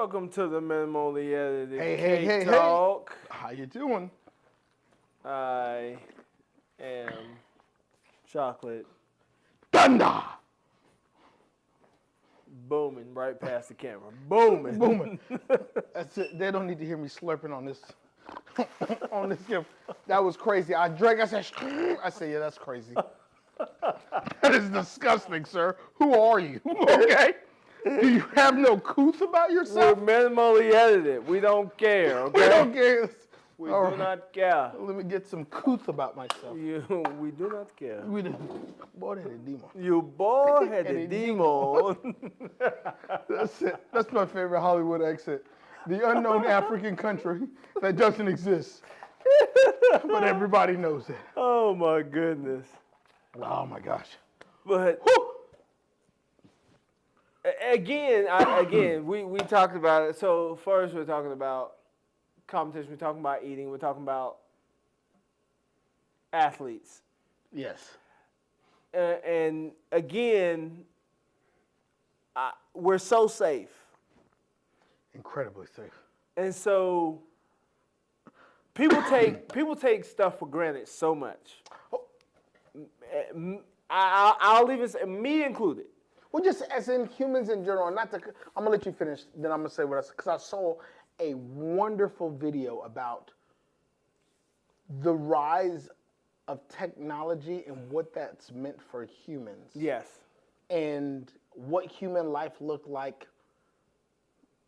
Welcome to the minimally edited Hey. Talk. How you doing? I am chocolate Thunder! booming right past the camera. Booming. That's it. They don't need to hear me slurping on this. on this gift. That was crazy. I drank, I said, yeah, that's crazy. That is disgusting, sir. Who are you? Okay? Do you have no couth about We're yourself? minimally edited. We don't care, okay? We don't care. We All do right. not care. Let me get some couth about myself. We do not care. We do. Boy, that is demon. You bald-headed demon. That's it. That's my favorite Hollywood exit. The unknown African country that doesn't exist. But everybody knows it. Oh, my goodness. Oh, my gosh. But again, we talked about it. So first we're talking about competition. We're talking about eating. We're talking about athletes. Yes. And again, we're so safe. Incredibly safe. And so people take stuff for granted so much. I'll even say, me included. Well, just as in humans in general, not to, I'm going to let you finish, then I'm going to say what I said, because I saw a wonderful video about the rise of technology and what that's meant for humans. Yes. And what human life looked like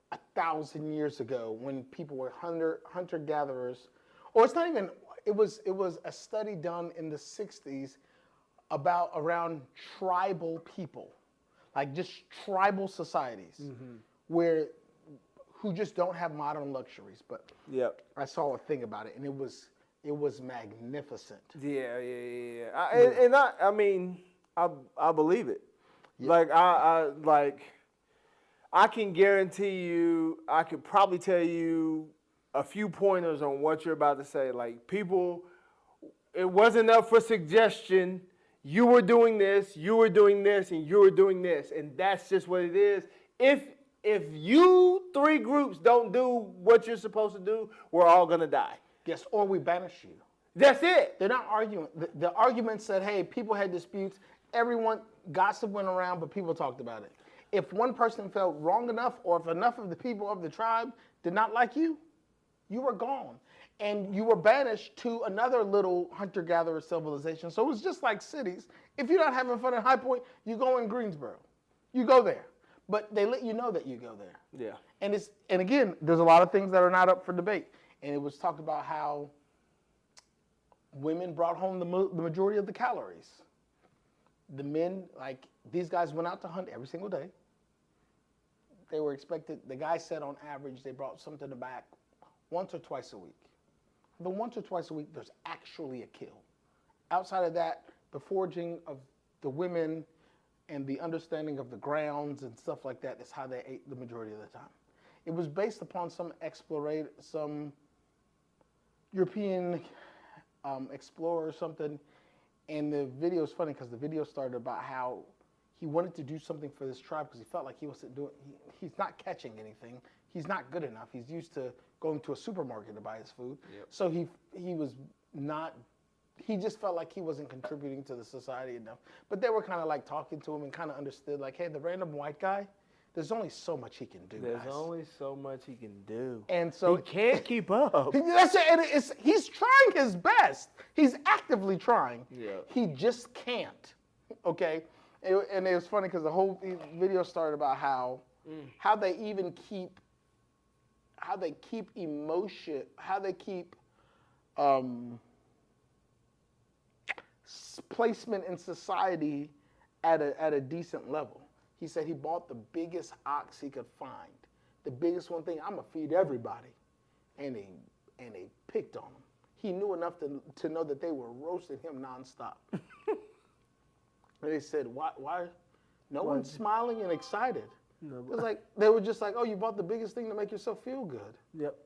1,000 years ago when people were hunter-gatherers. Or it's not even, it was a study done in the 60s around tribal people. Like just tribal societies who just don't have modern luxuries. But Yep. I saw a thing about it, and it was magnificent. Yeah. I mean, I believe it. Yeah. I can guarantee you, I could probably tell you a few pointers on what you're about to say. Like people, it wasn't up for suggestion. You were doing this, you were doing this, and you were doing this, and that's just what it is. If you three groups don't do what you're supposed to do, we're all gonna die. Yes, or we banish you. That's it. They're not arguing. The argument said, hey, people had disputes. Everyone, gossip went around, but people talked about it. If one person felt wrong enough, or if enough of the people of the tribe did not like you, you were gone. And you were banished to another little hunter-gatherer civilization. So it was just like cities. If you're not having fun at High Point, you go in Greensboro. You go there. But they let you know that you go there. Yeah. And again, there's a lot of things that are not up for debate. And it was talked about how women brought home the majority of the calories. The men, like, these guys went out to hunt every single day. They were expected, the guy said on average they brought something back once or twice a week. The once or twice a week, there's actually a kill. Outside of that, the foraging of the women and the understanding of the grounds and stuff like that is how they ate the majority of the time. It was based upon some European explorer or something, and the video is funny because the video started about how he wanted to do something for this tribe because he felt like he wasn't doing, he's not catching anything. He's not good enough. He's used to going to a supermarket to buy his food. Yep. So he just felt like he wasn't contributing to the society enough. But they were kind of like talking to him and kind of understood like, hey, the random white guy, there's only so much he can do. There's only so much he can do. And so he can't keep up. That's it. And he's trying his best. He's actively trying. Yeah. He just can't. Okay? And it was funny because the whole video started about how they even keep emotion, how they keep placement in society at a decent level. He said he bought the biggest ox he could find, the biggest one thing. I'm gonna feed everybody, and they picked on him. He knew enough to know that they were roasting him nonstop. And they said, why? No one's smiling and excited. No. It was like they were just like, oh, you bought the biggest thing to make yourself feel good. Yep.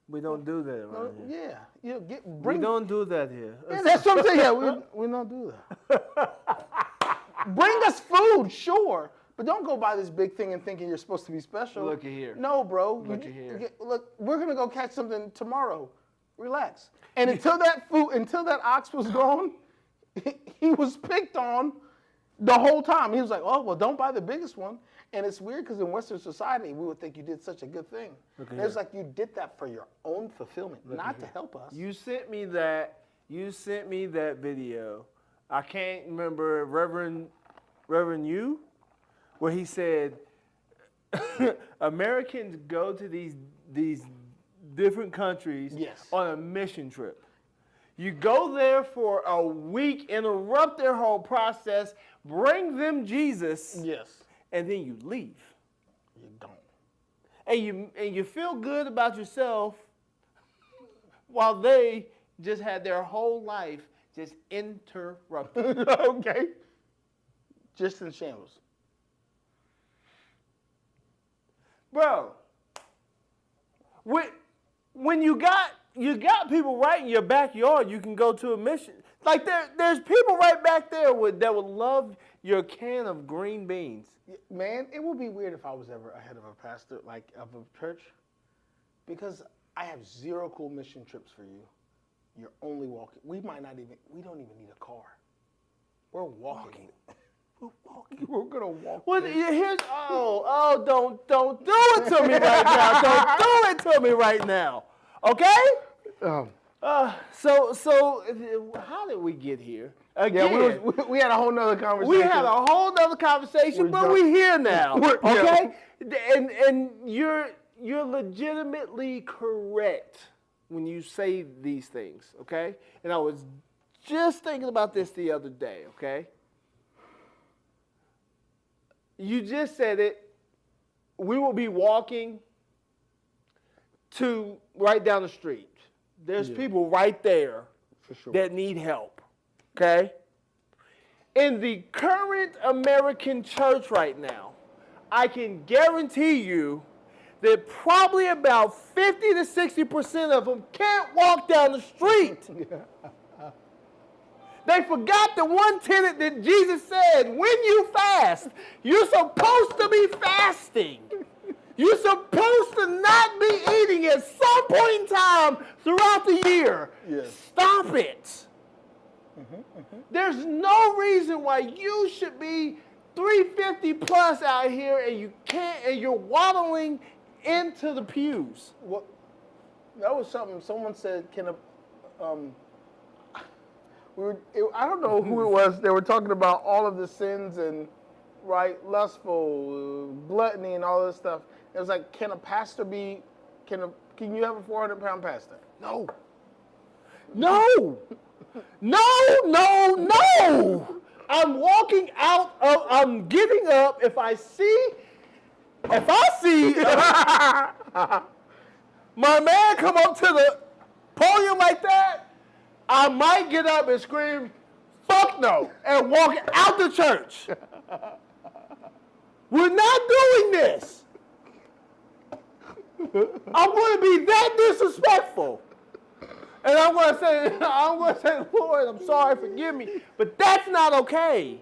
We don't do that around here. Yeah. We don't do that here. Yeah, that's something. Yeah, we don't do that. Bring us food, sure, But don't go buy this big thing and thinking you're supposed to be special. Look at here. No, bro. Look at here. Look, we're gonna go catch something tomorrow. Relax. And until that ox was gone, he was picked on the whole time. He was like, "Oh, well, don't buy the biggest one." And it's weird because in Western society, we would think you did such a good thing. And it's like you did that for your own fulfillment, not to help us. You sent me that video. I can't remember Reverend you, where he said Americans go to these different countries on a mission trip. You go there for a week, interrupt their whole process, bring them Jesus. Yes. And then you leave. You don't. And you feel good about yourself while they just had their whole life just interrupted. Okay. Just in shambles. Bro, when you got people right in your backyard, you can go to a mission. Like there's people right back there that would love your can of green beans. Man, it would be weird if I was ever ahead of a pastor, like of a church, because I have zero cool mission trips for you. You're only walking. We don't even need a car. We're walking. We're walking. We're gonna walk. Well, don't do it to me right now. Don't do it to me right now. Okay? So how did we get here? Again, yeah, we had a whole nother conversation. We had a whole nother conversation, but we're here now. Okay? And you're legitimately correct when you say these things, okay? And I was just thinking about this the other day, okay? You just said it. We will be walking to right down the street. There's people right there that need help, okay? In the current American church right now, I can guarantee you that probably about 50 to 60% of them can't walk down the street. They forgot the one tenet that Jesus said, when you fast, you're supposed to be fasting. You're supposed to not be eating at some point in time throughout the year. Yes. Stop it. There's no reason why you should be 350 plus out here and you can't, and you're waddling into the pews. Well, that was something someone said. I don't know who it was. They were talking about all of the sins and lustful, gluttony, and all this stuff. It was like, can you have a 400-pound pastor? No. No. No. I'm walking out of, I'm getting up. If I see my man come up to the podium like that, I might get up and scream, "Fuck no," and walk out the church. We're not doing this. I'm going to be that disrespectful. And I'm going to say, Lord, I'm sorry, forgive me. But that's not okay.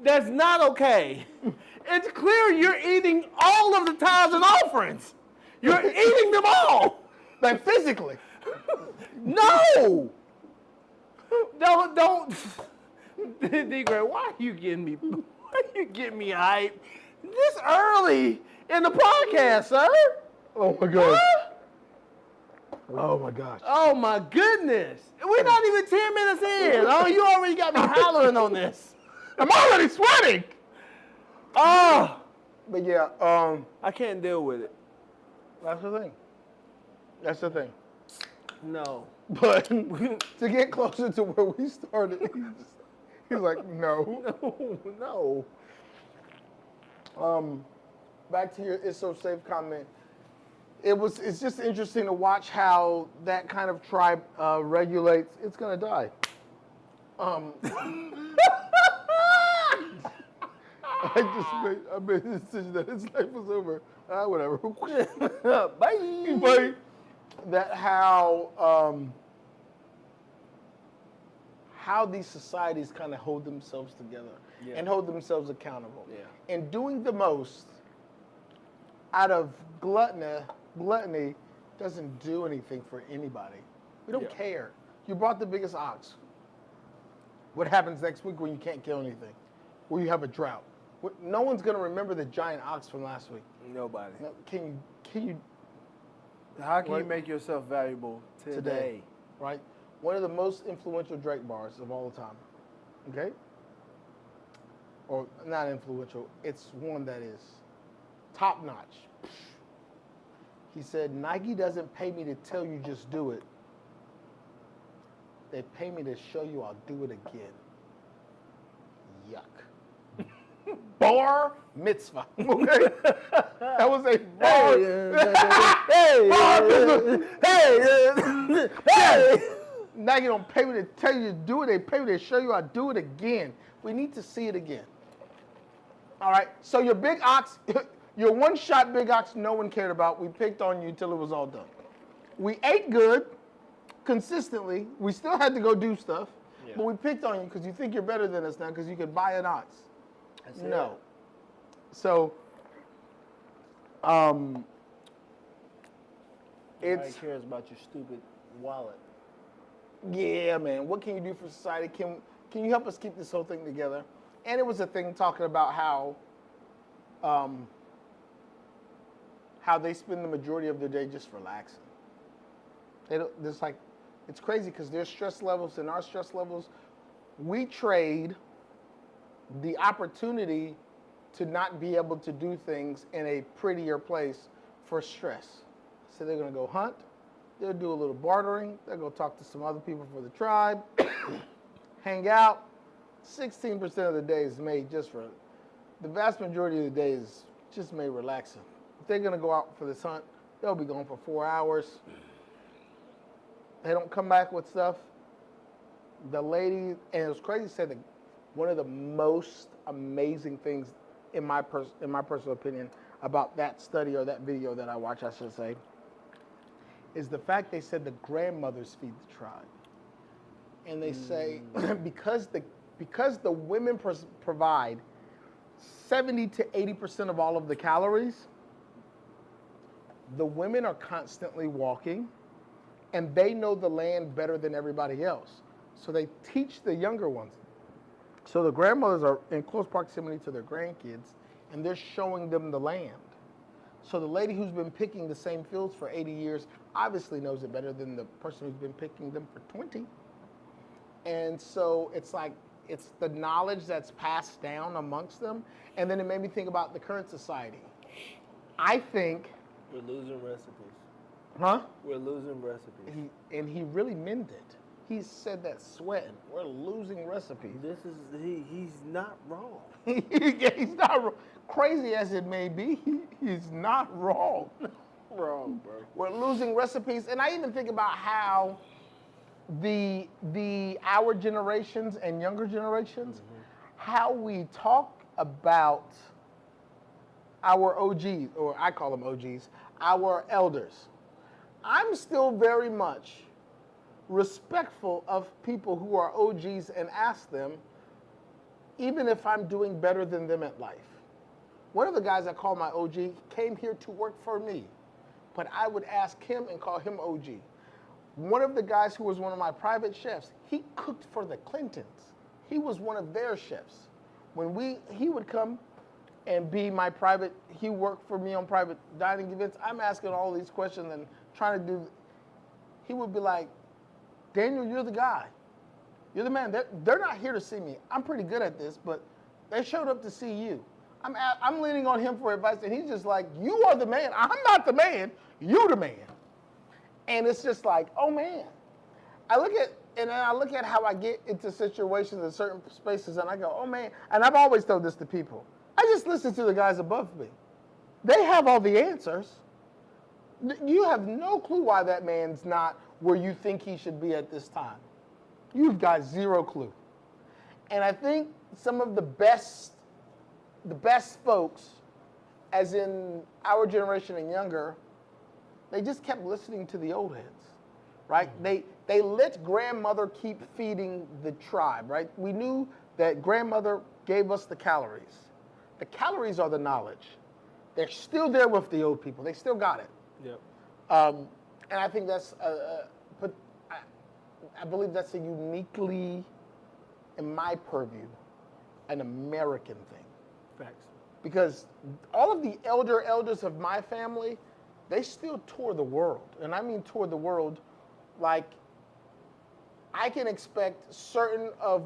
That's not okay. It's clear you're eating all of the tithes and offerings. You're eating them all. Like physically. No. Don't. D-Gray, why are you getting me hype this early in the podcast, sir? Oh my gosh. Huh? Oh my gosh. Oh my goodness. We're not even 10 minutes in. Oh, you already got me hollering on this. I'm already sweating. Oh. But yeah, I can't deal with it. That's the thing. No. But to get closer to where we started, he's like, no. Back to your "It's So Safe" comment. It's just interesting to watch how that kind of tribe regulates. It's gonna die. I made the decision that his life was over. Whatever. Bye. Bye. That how how these societies kind of hold themselves together and hold themselves accountable. Yeah. And doing the most out of gluttony doesn't do anything for anybody. We don't care. You brought the biggest ox. What happens next week when you can't kill anything? When you have a drought? No one's going to remember the giant ox from last week. Nobody. No, can you? How can you make yourself valuable today? Right? One of the most influential Drake bars of all time. Okay? Or not influential, it's one that is top notch. He said, Nike doesn't pay me to tell you just do it. They pay me to show you I'll do it again. Yuck. Bar mitzvah. Okay? That was a bar. Hey. Nike don't pay me to tell you to do it. They pay me to show you I'll do it again. We need to see it again. All right? So your big ox, your one-shot big ox no one cared about. We picked on you till it was all done. We ate good. Consistently, we still had to go do stuff, but we picked on you because you think you're better than us now because you could buy an ox. No. So, Nobody cares about your stupid wallet. Yeah, man. What can you do for society? Can you help us keep this whole thing together? And it was a thing talking about how they spend the majority of their day just relaxing. It's crazy because their stress levels and our stress levels, we trade the opportunity to not be able to do things in a prettier place for stress. So they're going to go hunt, they'll do a little bartering, they'll go talk to some other people for the tribe, hang out. 16% of the day is made the vast majority of the day is just made relaxing. If they're going to go out for this hunt, they'll be gone for 4 hours. They don't come back with stuff. The lady, and it was crazy, said that one of the most amazing things, in my personal opinion, about that study or that video that I watched, I should say, is the fact they said the grandmothers feed the tribe. And they say because the women provide 70 to 80% of all of the calories, the women are constantly walking. And they know the land better than everybody else. So they teach the younger ones. So the grandmothers are in close proximity to their grandkids, and they're showing them the land. So the lady who's been picking the same fields for 80 years obviously knows it better than the person who's been picking them for 20. And so it's the knowledge that's passed down amongst them. And then it made me think about the current society. I think... We're losing recipes. Huh? We're losing recipes. He really meant it. He said that sweating. We're losing recipes. He's not wrong. He's not wrong. Crazy as it may be, he's not wrong. Wrong, bro. We're losing recipes, and I even think about how our generations and younger generations, how we talk about our OGs, or I call them OGs, our elders. I'm still very much respectful of people who are OGs and ask them, even if I'm doing better than them at life. One of the guys I call my OG came here to work for me, but I would ask him and call him OG. One of the guys who was one of my private chefs, he cooked for the Clintons. He was one of their chefs. He would come and be my private, he worked for me on private dining events. I'm asking all these questions and trying to do, he would be like, Daniel, you're the guy. You're the man. They're not here to see me. I'm pretty good at this, but they showed up to see you. I'm leaning on him for advice, and he's just like, you are the man. I'm not the man. You're the man. And it's just like, oh, man. I look at how I get into situations in certain spaces, and I go, oh, man. And I've always told this to people. I just listen to the guys above me. They have all the answers. You have no clue why that man's not where you think he should be at this time. You've got zero clue. And I think some of the best folks, as in our generation and younger, they just kept listening to the old heads. right? They let grandmother keep feeding the tribe, right? We knew that grandmother gave us the calories. The calories are the knowledge. They're still there with the old people. They still got it. Yep. And I think that's, but I believe that's a uniquely, in my purview, an American thing. Facts. Because all of the elders of my family, they still tour the world. And I mean tour the world like I can expect certain of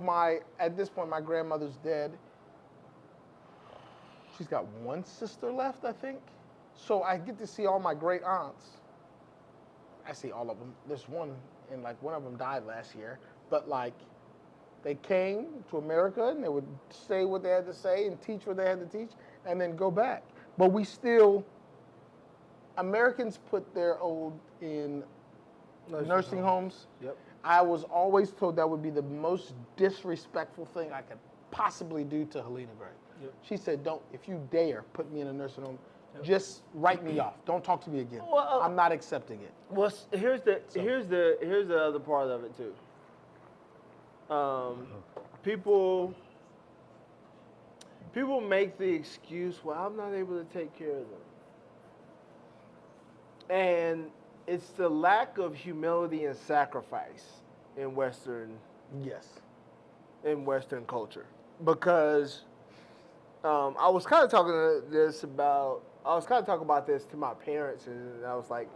at this point, my grandmother's dead. She's got one sister left, I think. So I get to see all my great aunts. I see all of them. There's one, and like one of them died last year. But like, they came to America and they would say what they had to say and teach what they had to teach and then go back. But we still, Americans put their old in nursing homes. Yep. I was always told that would be the most disrespectful thing I could possibly do to Helena Gray. Yep. She said, "Don't, if you dare put me in a nursing home, just write me off. Don't talk to me again. Well, I'm not accepting it." Well, here's the other part of it too. People make the excuse, "Well, I'm not able to take care of them," and it's the lack of humility and sacrifice in Western culture. Because I was kind of talking about this to my parents, and I was like,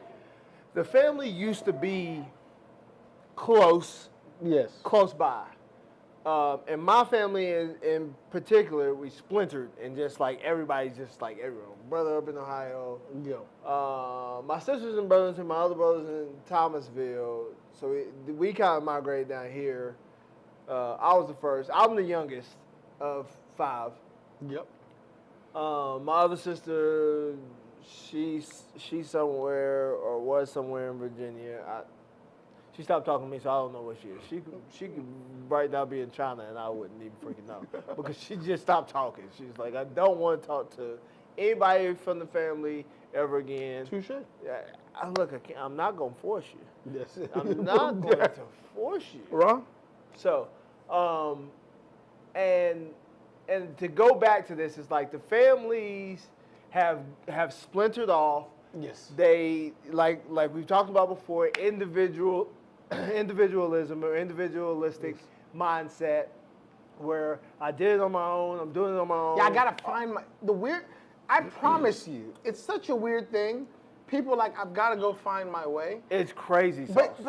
the family used to be close by. And my family in particular, we splintered, and just like everybody's just like everyone. Brother up in Ohio. My sisters in Burlington, my other brothers in Thomasville. So we kind of migrated down here. I was the first. I'm the youngest of 5. Yep. My other sister, she's somewhere or was somewhere in Virginia. She stopped talking to me, so I don't know what she is. She could right now be in China, and I wouldn't even freaking know because she just stopped talking. She's like, I don't want to talk to anybody from the family ever again. Touche. I'm not gonna force you. Yes. I'm not going to force you. Wrong. So, and to go back to this, it's like the families have splintered off. Yes. They like we've talked about before, individualism or individualistic mindset, where I did it on my own, I'm doing it on my own. Yeah, I gotta find I promise you, it's such a weird thing. People are like, I've gotta go find my way. It's crazy. But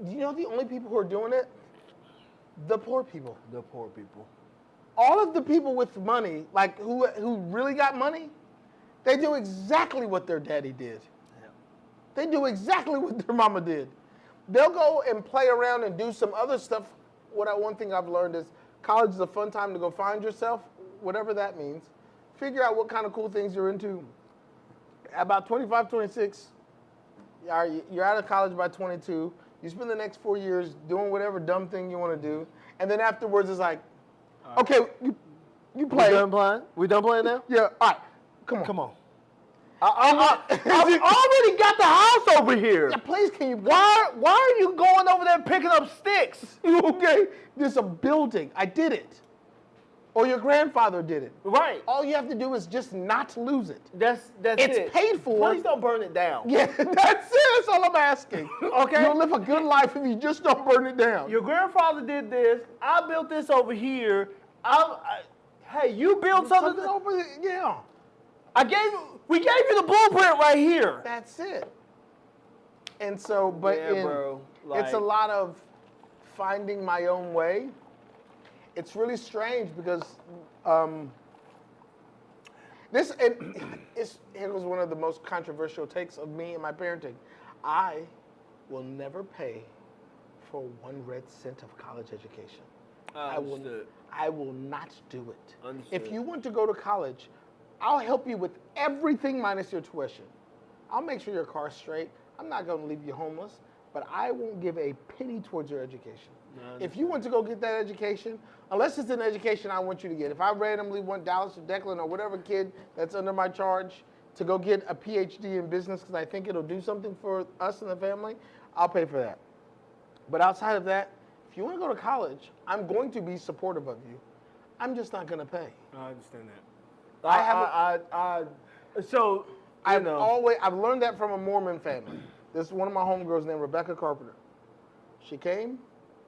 you know the only people who are doing it? The poor people. The poor people. All of the people with money, like who really got money, they do exactly what their daddy did. Yeah. They do exactly what their mama did. They'll go and play around and do some other stuff. One thing I've learned is college is a fun time to go find yourself, whatever that means. Figure out what kind of cool things you're into. About 25, 26, you're out of college by 22. You spend the next 4 years doing whatever dumb thing you want to do. And then afterwards it's like, okay, you play. We done playing? We done playing now? Yeah, all right. Come on. I've already got the house over here. Yeah, please, can you? Why are you going over there picking up sticks? Okay, there's a building. I did it. Or your grandfather did it. Right. All you have to do is just not lose it. That's It's it. paid for. Please don't burn it down. Yeah, that's it. That's all I'm asking. Okay. You'll live a good life if you just don't burn it down. Your grandfather did this. I built this over here. Hey, you built something over. Yeah. We gave you the blueprint right here. That's it. And so, but Yeah, bro. it's a lot of finding my own way. It's really strange because it was one of the most controversial takes of me and my parenting. I will never pay for 1 red cent of college education. I will not do it. Understood. If you want to go to college, I'll help you with everything minus your tuition. I'll make sure your car's straight. I'm not going to leave you homeless, but I won't give a penny towards your education. If you want to go get that education, unless it's an education I want you to get. If I randomly want Dallas or Declan or whatever kid that's under my charge to go get a PhD in business because I think it'll do something for us and the family, I'll pay for that. But outside of that, if you want to go to college, I'm going to be supportive of you. I'm just not going to pay. I understand that. So you know, I've learned that from a Mormon family. This is one of my homegirls named Rebecca Carpenter. She came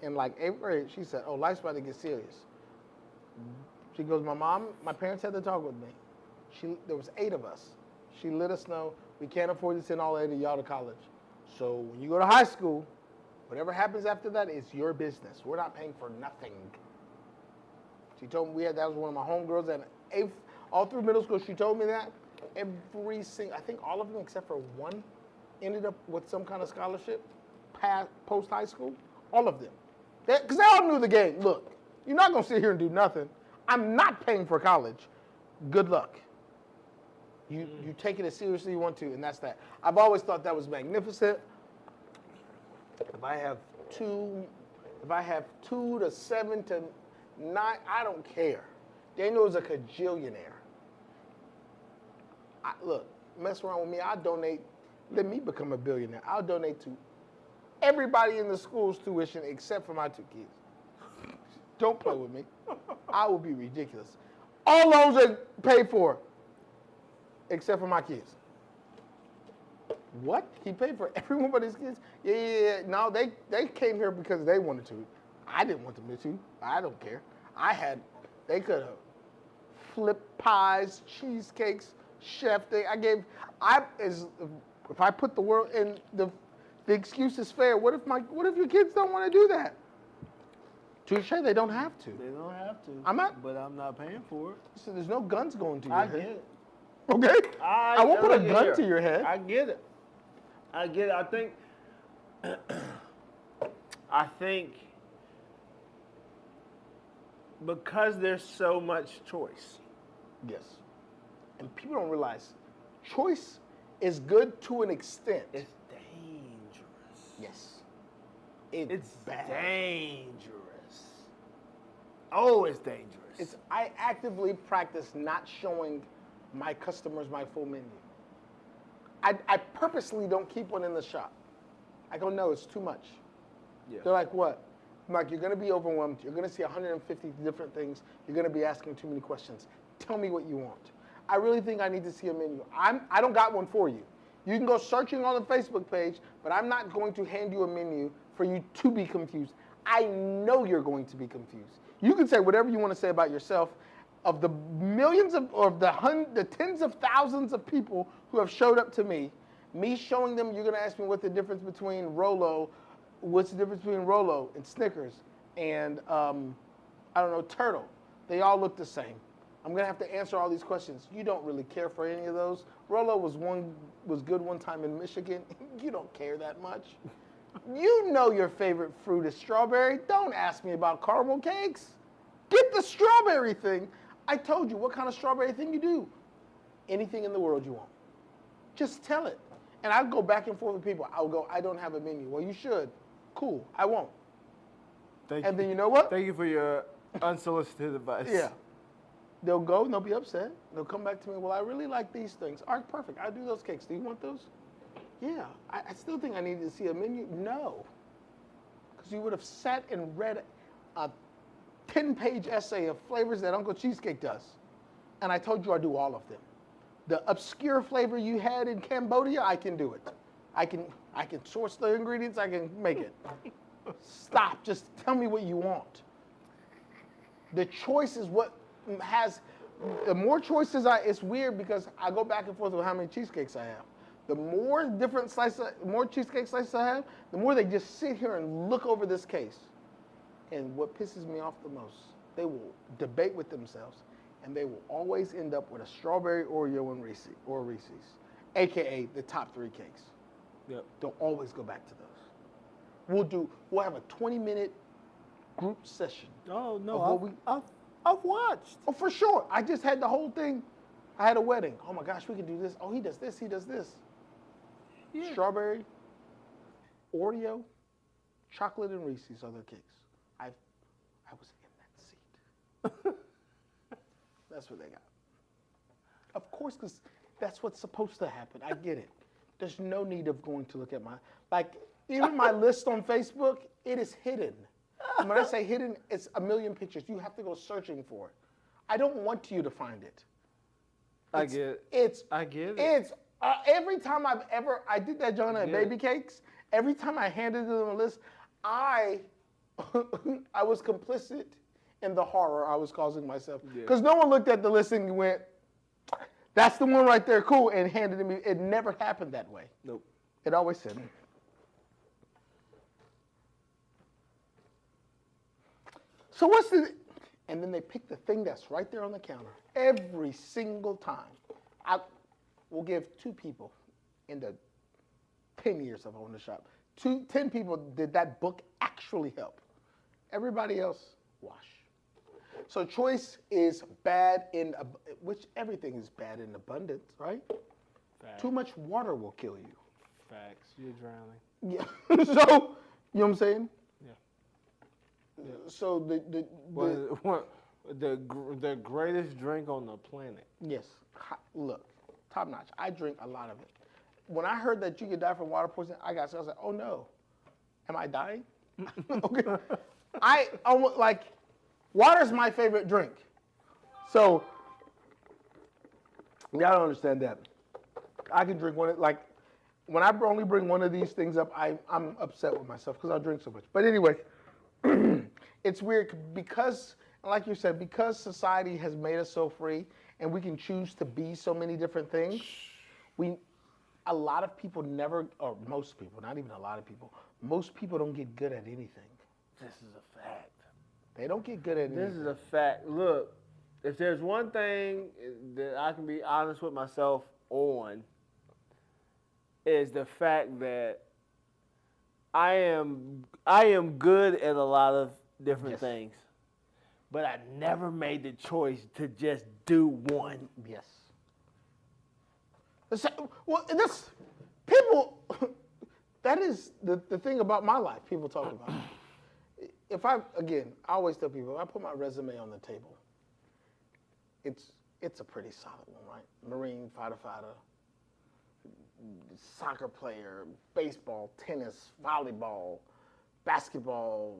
in like 8th grade. She said, "Oh, life's about to get serious." She goes, my parents had to talk with me. There was 8 of us. She let us know we can't afford to send all 8 of y'all to college. So when you go to high school, whatever happens after that is your business. We're not paying for nothing. She told me that was one of my homegirls at 8th, all through middle school. She told me that. I think all of them except for one ended up with some kind of scholarship post high school. All of them. Because they all knew the game. Look, you're not going to sit here and do nothing. I'm not paying for college. Good luck. You take it as seriously as you want to, and that's that. I've always thought that was magnificent. If I have 2 to 7 to 9, I don't care. Daniel is a cajillionaire. Look, mess around with me, I'll donate. Let me become a billionaire. I'll donate to everybody in the school's tuition except for my 2 kids. Don't play with me. I will be ridiculous. All loans are paid for except for my kids. What? He paid for everyone but his kids? Yeah. No, they came here because they wanted to. I didn't want them to. I don't care. They could have flipped pies, cheesecakes, chef thing. If I put the world in the excuse is fair. What if your kids don't want to do that? Touche, they don't have to. they don't have to. But I'm not paying for it. So there's no guns going to your I head. get it. Okay? I won't put a gun to your head. I get it. I think because there's so much choice. Yes. And people don't realize choice is good to an extent. It's dangerous. Yes. It's bad. dangerous. Oh, it's dangerous. I actively practice not showing my customers my full menu. I purposely don't keep one in the shop. I go, no, it's too much. Yeah. They're like, what? I'm like, you're going to be overwhelmed. You're going to see 150 different things. You're going to be asking too many questions. Tell me what you want. I really think I need to see a menu. I don't got one for you. You can go searching on the Facebook page, but I'm not going to hand you a menu for you to be confused. I know you're going to be confused. You can say whatever you want to say about yourself. Of the millions the tens of thousands of people who have showed up to me showing them, you're going to ask me what's the difference between Rolo and Snickers and, Turtle. They all look the same. I'm going to have to answer all these questions. You don't really care for any of those. Rolo was good one time in Michigan. You don't care that much. You know your favorite fruit is strawberry. Don't ask me about caramel cakes. Get the strawberry thing. I told you what kind of strawberry thing you do. Anything in the world you want. Just tell it. And I'll go back and forth with people. I'll go, I don't have a menu. Well, you should. Cool. I won't. And then you know what? Thank you for your unsolicited advice. Yeah. They'll go and they'll be upset. They'll come back to me. Well, I really like these things. All right, perfect. I'll do those cakes. Do you want those? Yeah. I still think I need to see a menu. No. Because you would have sat and read a 10-page essay of flavors that Uncle Cheesecake does. And I told you I do all of them. The obscure flavor you had in Cambodia, I can do it. I can source the ingredients, I can make it. Stop, just tell me what you want. The choice is what the more choices it's weird because I go back and forth with how many cheesecakes I have. The more more cheesecake slices I have, the more they just sit here and look over this case. And what pisses me off the most, they will debate with themselves, and they will always end up with a strawberry Oreo and Reese's, AKA the top 3 cakes. Yep. They'll always go back to those. We'll have a 20-minute group session. Oh no, I've watched. Oh, for sure. I just had the whole thing. I had a wedding. Oh my gosh, we can do this. Oh, he does this. He does this. Yeah. Strawberry, Oreo, chocolate, and Reese's are their cakes. I was in that seat. That's what they got. Of course, because that's what's supposed to happen. I get it. There's no need of going to look at Even my list on Facebook, it is hidden. And when I say hidden, it's a million pictures. You have to go searching for it. I don't want you to find it. I get it. I get it. It's every time I did that John at Baby Cakes. Every time I handed them a list, I was complicit in the horror I was causing myself. Because no one looked at the list and went, "That's the one right there, cool," and handed it to me. It never happened that way. Nope. It always said. So what's the? And then they pick the thing that's right there on the counter every single time. I will give 2 people in the 10 years of owning the shop. 10 people did that book actually help. Everybody else, wash. So choice is bad in, which everything is bad in abundance, right? Facts. Too much water will kill you. Facts. You're drowning. Yeah. So, you know what I'm saying? Yeah. So the greatest drink on the planet. Yes. Look, top notch. I drink a lot of it. When I heard that you could die from water poisoning, I was like, oh no. Am I dying? Okay. I almost like, water's my favorite drink. So, y'all don't understand that. I can drink one, like, when I only bring one of these things up, I'm upset with myself because I drink so much. But anyway, it's weird because, like you said, because society has made us so free and we can choose to be so many different things, a lot of people never, or most people, not even a lot of people, most people don't get good at anything. This is a fact. They don't get good at anything. This is a fact. Look, if there's one thing that I can be honest with myself on, is the fact that I am good at a lot of different things, but I never made the choice to just do one. Yes. Well, people, that is the thing about my life people talk about. I always tell people, if I put my resume on the table, it's a pretty solid one, right? Marine, fighter, soccer player, baseball, tennis, volleyball, basketball,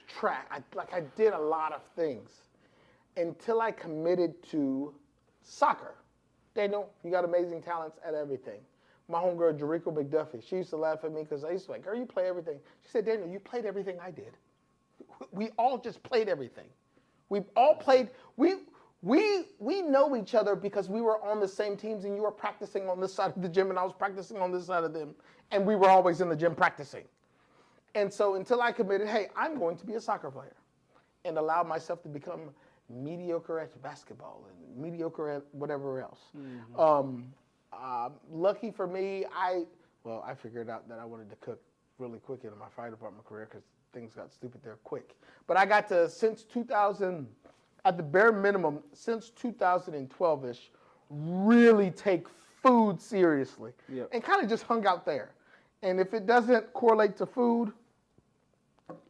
track. I did a lot of things until I committed to soccer. Daniel, you got amazing talents at everything. My homegirl, Jericho McDuffie, she used to laugh at me because I used to be like, girl, you play everything. She said, Daniel, you played everything I did. We all just played everything. We've all played, we know each other because we were on the same teams and you were practicing on this side of the gym and I was practicing on this side of them. And we were always in the gym practicing. And so until I committed, hey, I'm going to be a soccer player and allow myself to become mediocre at basketball and mediocre at whatever else. Mm-hmm. Lucky for me, I figured out that I wanted to cook really quick in my fire department career because things got stupid there quick. But I got to, since 2000, at the bare minimum, since 2012-ish, really take food seriously. Yep. And kind of just hung out there. And if it doesn't correlate to food,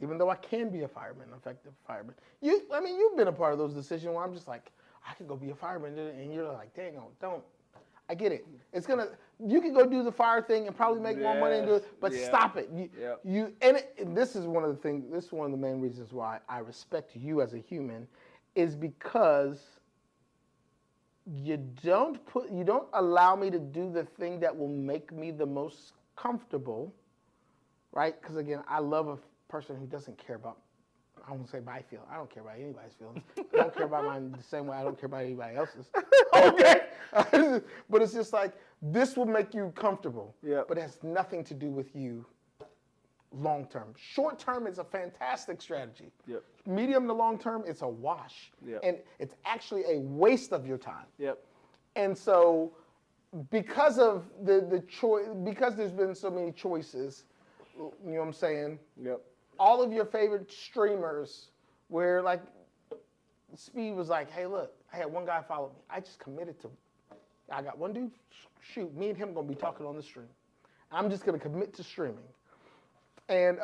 even though I can be a fireman, effective fireman, you've been a part of those decisions where I'm just like, I could go be a fireman, and you're like, dang, don't. I get it. You can go do the fire thing and probably make more money and do it, but stop it. And this is one of the main reasons why I respect you as a human, is because you don't allow me to do the thing that will make me the most comfortable, right? Because again, I love a person who doesn't care about, I won't say my feelings. I don't care about anybody's feelings. I don't care about mine the same way I don't care about anybody else's. Okay? But it's just like, this will make you comfortable. Yep. But it has nothing to do with you long term. Short term is a fantastic strategy. Yep. Medium to long term, it's a wash. Yep. And it's actually a waste of your time. Yep. And so, because of the choice, because there's been so many choices, you know what I'm saying? Yep. All of your favorite streamers, where like Speed was like, hey, look, I had one guy follow me. I just committed to, I got one dude, shoot, me and him gonna be talking on the stream. I'm just gonna commit to streaming. And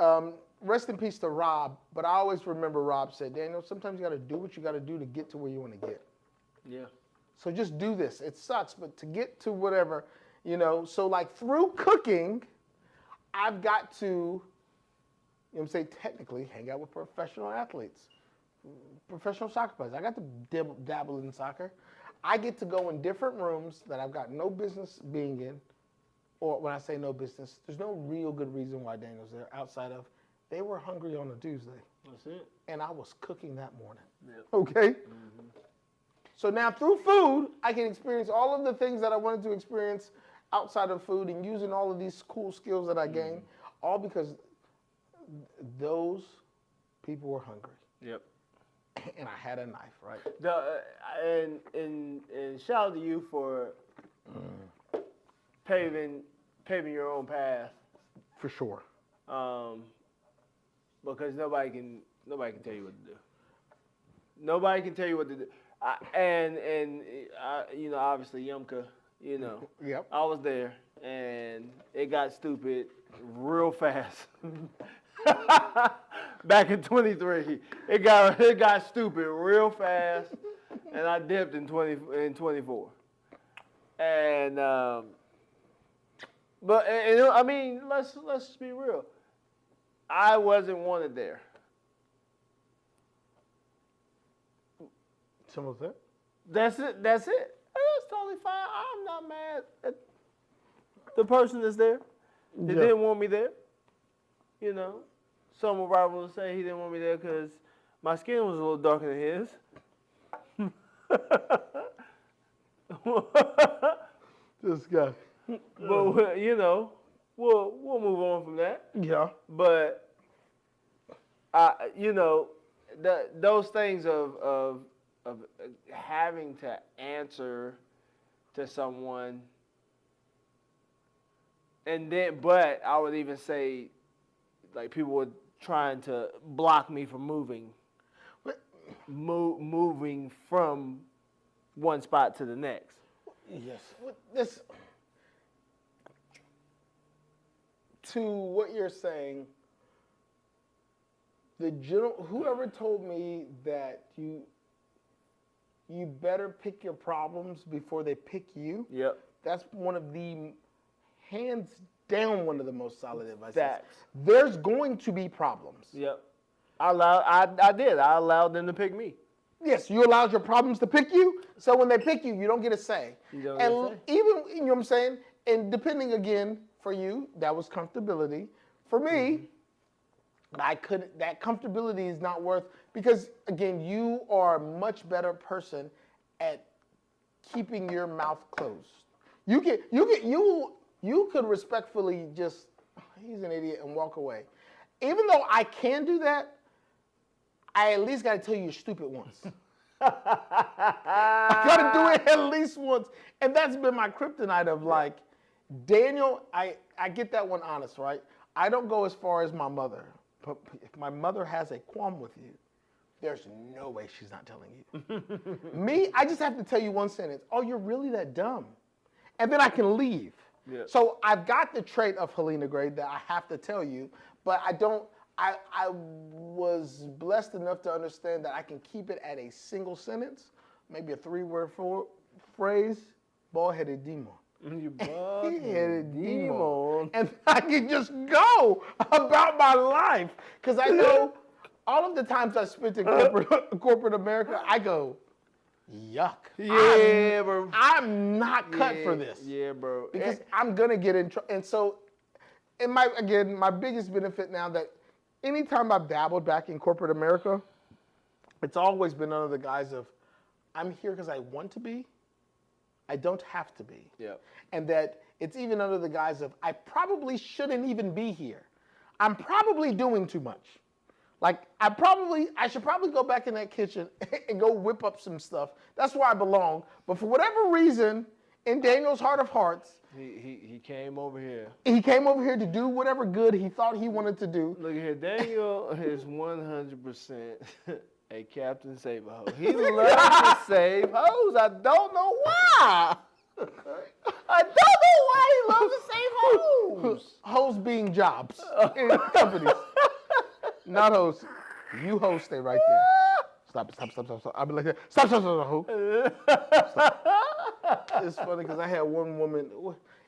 rest in peace to Rob, but I always remember Rob said, Daniel, sometimes you gotta do what you gotta do to get to where you wanna get. Yeah. So just do this. It sucks, but to get to whatever, so like through cooking, I've got to, you know what I'm saying, technically hang out with professional athletes, professional soccer players. I got to dabble in soccer. I get to go in different rooms that I've got no business being in. Or when I say no business, there's no real good reason why Daniel's there outside of they were hungry on a Tuesday. That's it. And I was cooking that morning. Yep. Okay? Mm-hmm. So now through food, I can experience all of the things that I wanted to experience outside of food and using all of these cool skills that I gained, all because those people were hungry. Yep. And I had a knife, right? And shout out to you for paving your own path. For sure. Because nobody can tell you what to do. Nobody can tell you what to do. You know, obviously Yumka, you know, Yep. I was there, and it got stupid real fast. Back in 23, it got stupid real fast, and I dipped in 24. And but I mean, let's just be real. I wasn't wanted there. Simple as that. That's it. That's totally fine. I'm not mad at the person that's there. They didn't want me there. You know, some will probably say he didn't want me there because my skin was a little darker than his. This guy. But you know, we'll move on from that. Yeah. But you know, those things of having to answer to someone, and then, but I would even say, like, people were trying to block me from moving from one spot to the next. Yes. To what you're saying, whoever told me that you better pick your problems before they pick you. Yep. That's hands down one of the most solid advice. Facts. There's going to be problems. Yep. I allowed them to pick me. Yes, you allowed your problems to pick you. So when they pick you, you don't get a say. You don't get a say. Even, you know what I'm saying? And depending again, for you, that was comfortability. For me, that comfortability is not worth, because again, you are a much better person at keeping your mouth closed. You could respectfully just, he's an idiot, and walk away. Even though I can do that, I at least got to tell you you're stupid once. I got to do it at least once. And that's been my kryptonite of like, Daniel, I get that one honest, right? I don't go as far as my mother. But if my mother has a qualm with you, there's no way she's not telling you. Me, I just have to tell you one sentence. Oh, you're really that dumb. And then I can leave. Yeah. So I've got the trait of Helena Gray that I have to tell you, but I don't. I was blessed enough to understand that I can keep it at a single sentence, maybe a 3-word phrase, bald-headed demon. You bald-headed demon. And I can just go about my life. Because I know all of the times I spent in corporate America, I go, yuck. Yeah, bro. I'm not cut for this. Yeah, bro. Because I'm going to get in trouble. And so, my biggest benefit now that anytime I've dabbled back in corporate America, it's always been under the guise of, I'm here because I want to be. I don't have to be. Yep. And that it's even under the guise of, I probably shouldn't even be here. I'm probably doing too much. Like, I should probably go back in that kitchen and go whip up some stuff. That's where I belong. But for whatever reason, in Daniel's heart of hearts, he came over here. He came over here to do whatever good he thought he wanted to do. Look at here, Daniel is 100% a Captain Save-A-Ho. He loves to save hoes. I don't know why. I don't know why he loves to save hoes. Hoes being jobs in companies. Not hoes. You hoes stay right there. Stop. I'll be like, stop, ho. Stop. It's funny because I had one woman.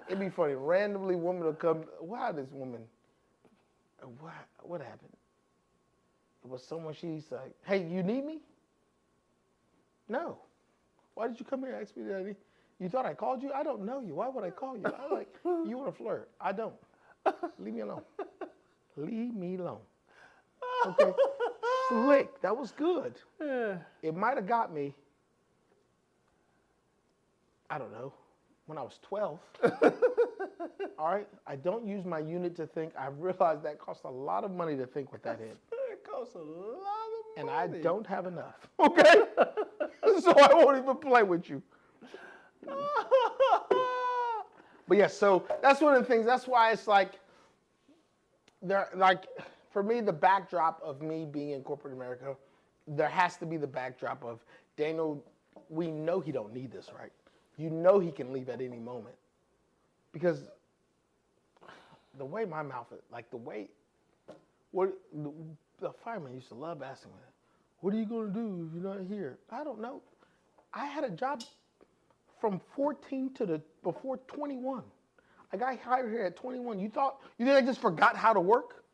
It'd be funny. Randomly, woman will come. Wow, this woman. What happened? It was someone. She's like, "Hey, you need me?" No. Why did you come here and ask me that? You thought I called you? I don't know you. Why would I call you? I'm like, you want to flirt? I don't. Leave me alone. Leave me alone. Okay. Slick. That was good. It might have got me. I don't know. When I was 12. All right. I don't use my unit to think. I realized that costs a lot of money to think with that head. It costs a lot of money. And I don't have enough. Okay. So I won't even play with you. But yeah, so that's one of the things. That's why it's like, for me, the backdrop of me being in corporate America, there has to be the backdrop of Daniel. We know he don't need this, right? You know he can leave at any moment, because the way my mouth is, like the way, the fireman used to love asking me, "What are you gonna do if you're not here?" I don't know. I had a job from 14 to before 21. I got hired here at 21. You think I just forgot how to work?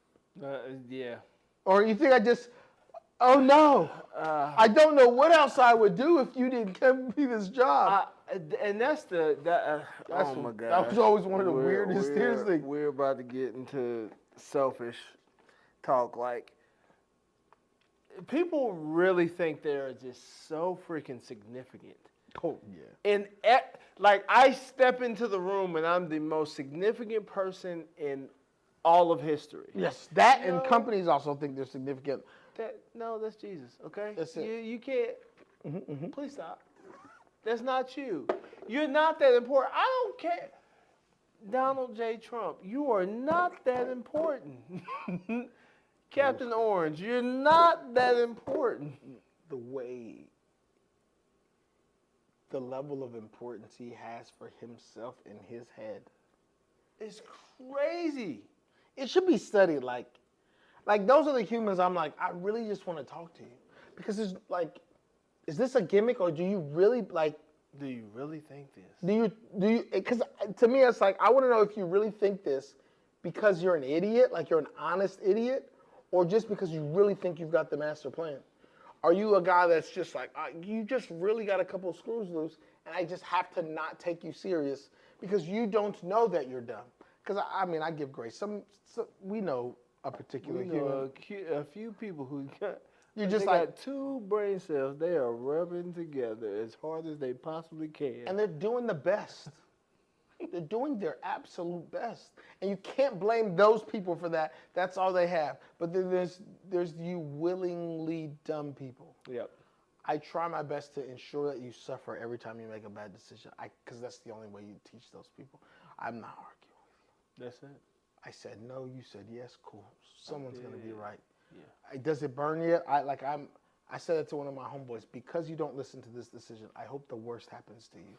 Yeah. Or you think I just, oh no, I don't know what else I would do if you didn't give me this job. And that's oh my God. That was always one of the weirdest things. We're about to get into selfish talk. Like, people really think they're just so freaking significant. Oh, yeah. And like, I step into the room and I'm the most significant person in all of history. Yes, that and companies also think they're significant. That's Jesus, okay? That's it. You can't, please stop. That's not you. You're not that important. I don't care. Donald J. Trump, you are not that important. Captain Orange, you're not that important. The level of importance he has for himself in his head. It's crazy. It should be studied. Like those are the humans I'm like, I really just want to talk to you. Because it's like, is this a gimmick, or do you really do you really think this? Do you, because to me it's like, I want to know if you really think this because you're an idiot, like you're an honest idiot, or just because you really think you've got the master plan. Are you a guy that's just like, you just really got a couple of screws loose, and I just have to not take you serious because you don't know that you're dumb? Because I mean, I give grace. We know a particular human. A few people who got, got 2 brain cells. They are rubbing together as hard as they possibly can, and they're doing the best. They're doing their absolute best, and you can't blame those people for that. That's all they have. But then there's you willingly dumb people. Yep. I try my best to ensure that you suffer every time you make a bad decision. Because that's the only way you teach those people. I'm not arguing with you. That's it. I said no. You said yes. Cool. Someone's gonna be right. Yeah. Does it burn you? I said it to one of my homeboys. Because you don't listen to this decision, I hope the worst happens to you.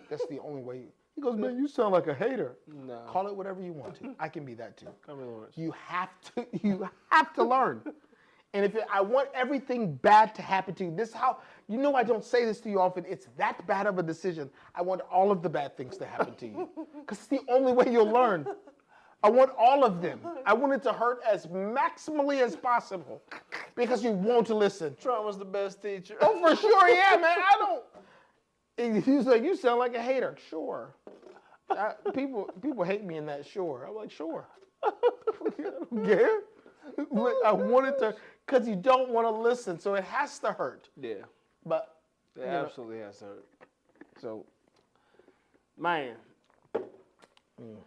That's the only way. He goes, man, you sound like a hater. No. Call it whatever you want to. I can be that too. Lawrence. You have to learn. And I want everything bad to happen to you. This is how, I don't say this to you often. It's that bad of a decision. I want all of the bad things to happen to you. Because it's the only way you'll learn. I want all of them. I want it to hurt as maximally as possible. Because you won't listen. Trauma's the best teacher. Oh, for sure, yeah, man. He's like, you sound like a hater. Sure. People hate me in that sure. I'm like, sure. I don't care. I wanted to, because you don't want to listen, so it has to hurt. Yeah. But it absolutely has to hurt. So, man. I'm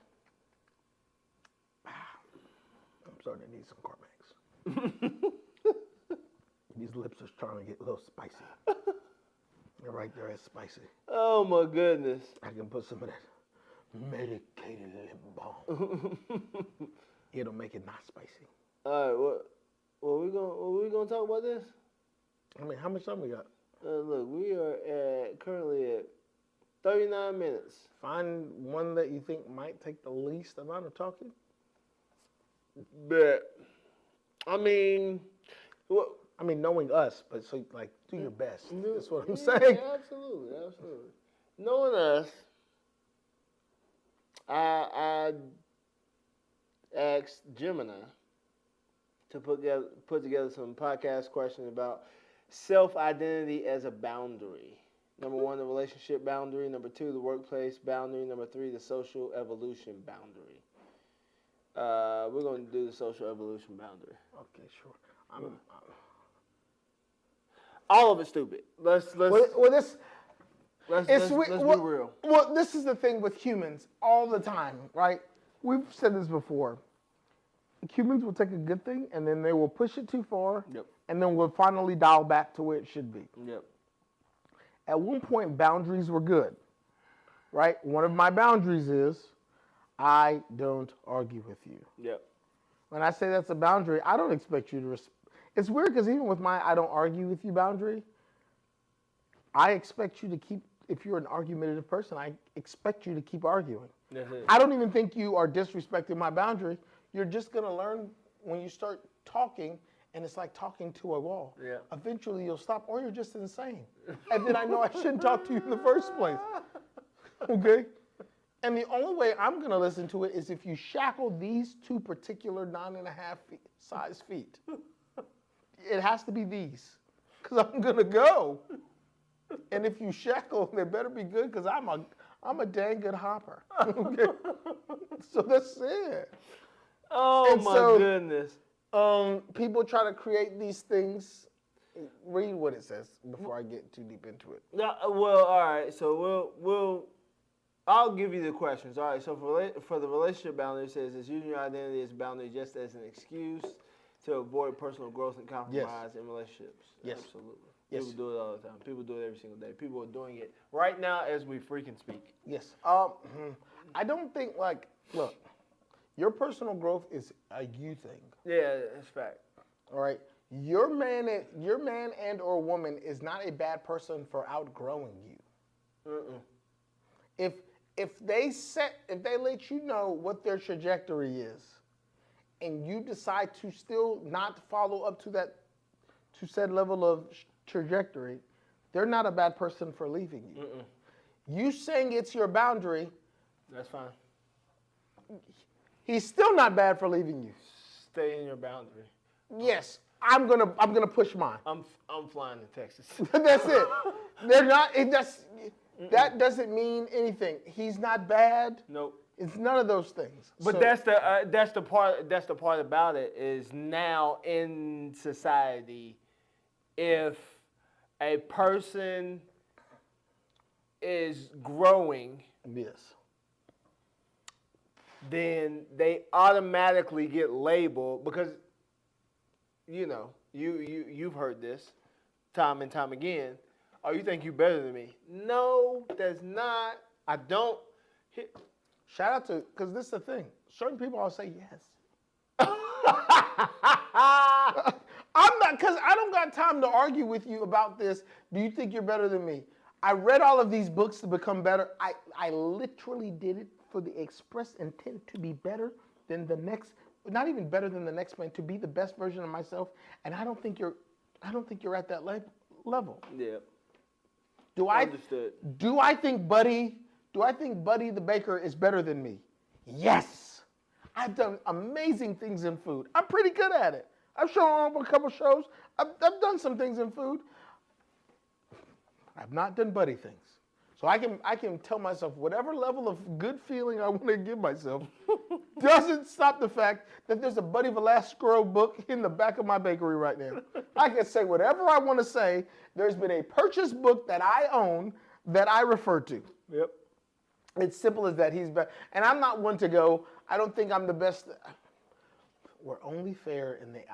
starting to need some Carmex. These lips are starting to get a little spicy. They're right there as spicy. Oh my goodness. I can put some of that medicated lip balm. It'll make it not spicy. All right, what we gonna talk about this? I mean, how much time we got? Look, we are currently at 39 minutes. Find one that you think might take the least amount of talking. Bet. I mean, knowing us, but so do your best. That's what I'm saying. Absolutely. knowing us, I asked Gemini to put together some podcast questions about self-identity as a boundary. Number 1, the relationship boundary. Number 2, the workplace boundary. Number 3, the social evolution boundary. We're going to do the social evolution boundary. Okay, sure. All of it's stupid. Let's be real. Well, this is the thing with humans all the time, right? We've said this before. Humans will take a good thing and then they will push it too far. Yep. And then we'll finally dial back to where it should be. Yep. At one point, boundaries were good, right? One of my boundaries is I don't argue with you. Yep. When I say that's a boundary, I don't expect you to It's weird because even with my I don't argue with you boundary, I expect you to keep, if you're an argumentative person, I expect you to keep arguing. That's it. I don't even think you are disrespecting my boundary. You're just going to learn when you start talking, and it's like talking to a wall. Yeah. Eventually you'll stop, or you're just insane. And then I know I shouldn't talk to you in the first place. Okay? And the only way I'm going to listen to it is if you shackle these 2 particular 9.5 size feet. It has to be these, because I'm going to go. And if you shackle, they better be good, because I'm a dang good hopper. Okay? So that's it. Oh, and my goodness. People try to create these things. Read what it says before I get too deep into it. No, well, all right. So I'll give you the questions. All right. So for the relationship boundary, it says it's using your identity as a boundary just as an excuse to avoid personal growth and compromise in relationships. Yes. Absolutely. Yes. People do it all the time. People do it every single day. People are doing it right now as we freaking speak. Yes. I don't think, look, your personal growth is a you thing. Yeah, that's fact. All right. Your man and or woman is not a bad person for outgrowing you. If they let you know what their trajectory is, and you decide to still not follow up to said level of trajectory, they're not a bad person for leaving you. You saying it's your boundary, that's fine. He's still not bad for leaving you. Stay in your boundary. Yes, I'm gonna push mine. I'm flying to Texas. That's it. They're not. That doesn't mean anything. He's not bad. Nope. It's none of those things. But that's the part about it is now in society, if a person is growing, yes, then they automatically get labeled because you've heard this time and time again. Oh, you think you better than me? No, that's not. I don't. Shout out to, because this is the thing. Certain people will say yes. I'm not, because I don't got time to argue with you about this. Do you think you're better than me? I read all of these books to become better. I literally did it for the express intent to be better than the next, not even better than the next man, to be the best version of myself. And I don't think you're at that level. Yeah. Understood. Do I think Buddy the baker is better than me? Yes. I've done amazing things in food. I'm pretty good at it. I've shown up a couple shows. I've done some things in food. I've not done Buddy things. So I can tell myself whatever level of good feeling I want to give myself doesn't stop the fact that there's a Buddy Velasco book in the back of my bakery right now. I can say whatever I want to say. There's been a purchased book that I own that I refer to. Yep. It's simple as that. He's better. And I'm not one to go, I don't think I'm the best. We're only fair in the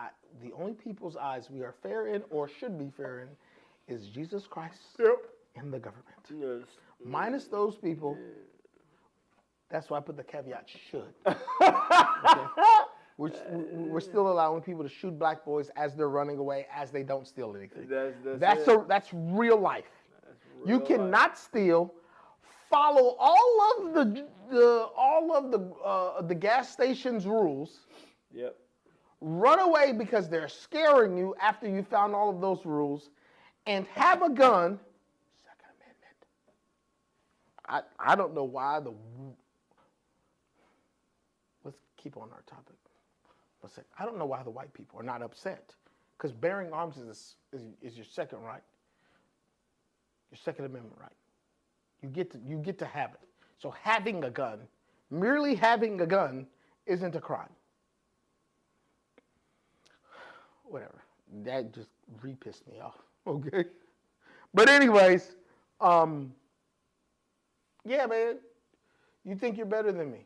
only people's eyes we are fair in or should be fair in is Jesus Christ and the government. Yes. Minus those people, that's why I put the caveat should. Okay? We're still allowing people to shoot black boys as they're running away, as they don't steal anything. That's real life. You cannot steal. Follow all of the gas station's rules. Yep. Run away because they're scaring you after you found all of those rules, and have a gun. Second I don't know why let's keep on our topic. I don't know why the white people are not upset, because bearing arms is your second right, your Second Amendment right. You get to have it. So having a gun, merely having a gun, isn't a crime. Whatever. That just re-pissed me off. Okay. But anyways, yeah, man. You think you're better than me?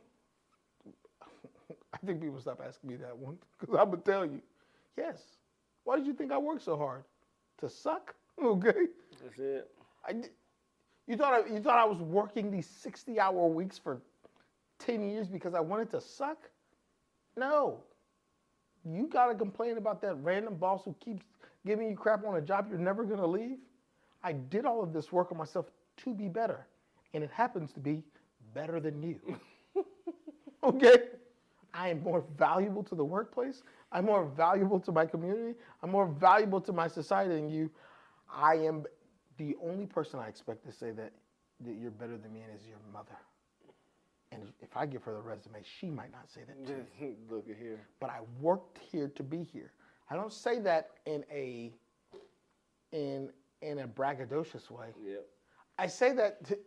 I think people stop asking me that one, because I'm gonna tell you, yes. Why did you think I worked so hard? To suck? Okay. That's it. You thought I was working these 60-hour weeks for 10 years because I wanted to suck? No. You gotta complain about that random boss who keeps giving you crap on a job you're never gonna leave? I did all of this work on myself to be better, and it happens to be better than you. Okay? I am more valuable to the workplace. I'm more valuable to my community. I'm more valuable to my society than you. I am the only person I expect to say that you're better than me is your mother. And if I give her the resume, she might not say that to me. Look at here. But I worked here to be here. I don't say that in a braggadocious way. Yep. I say that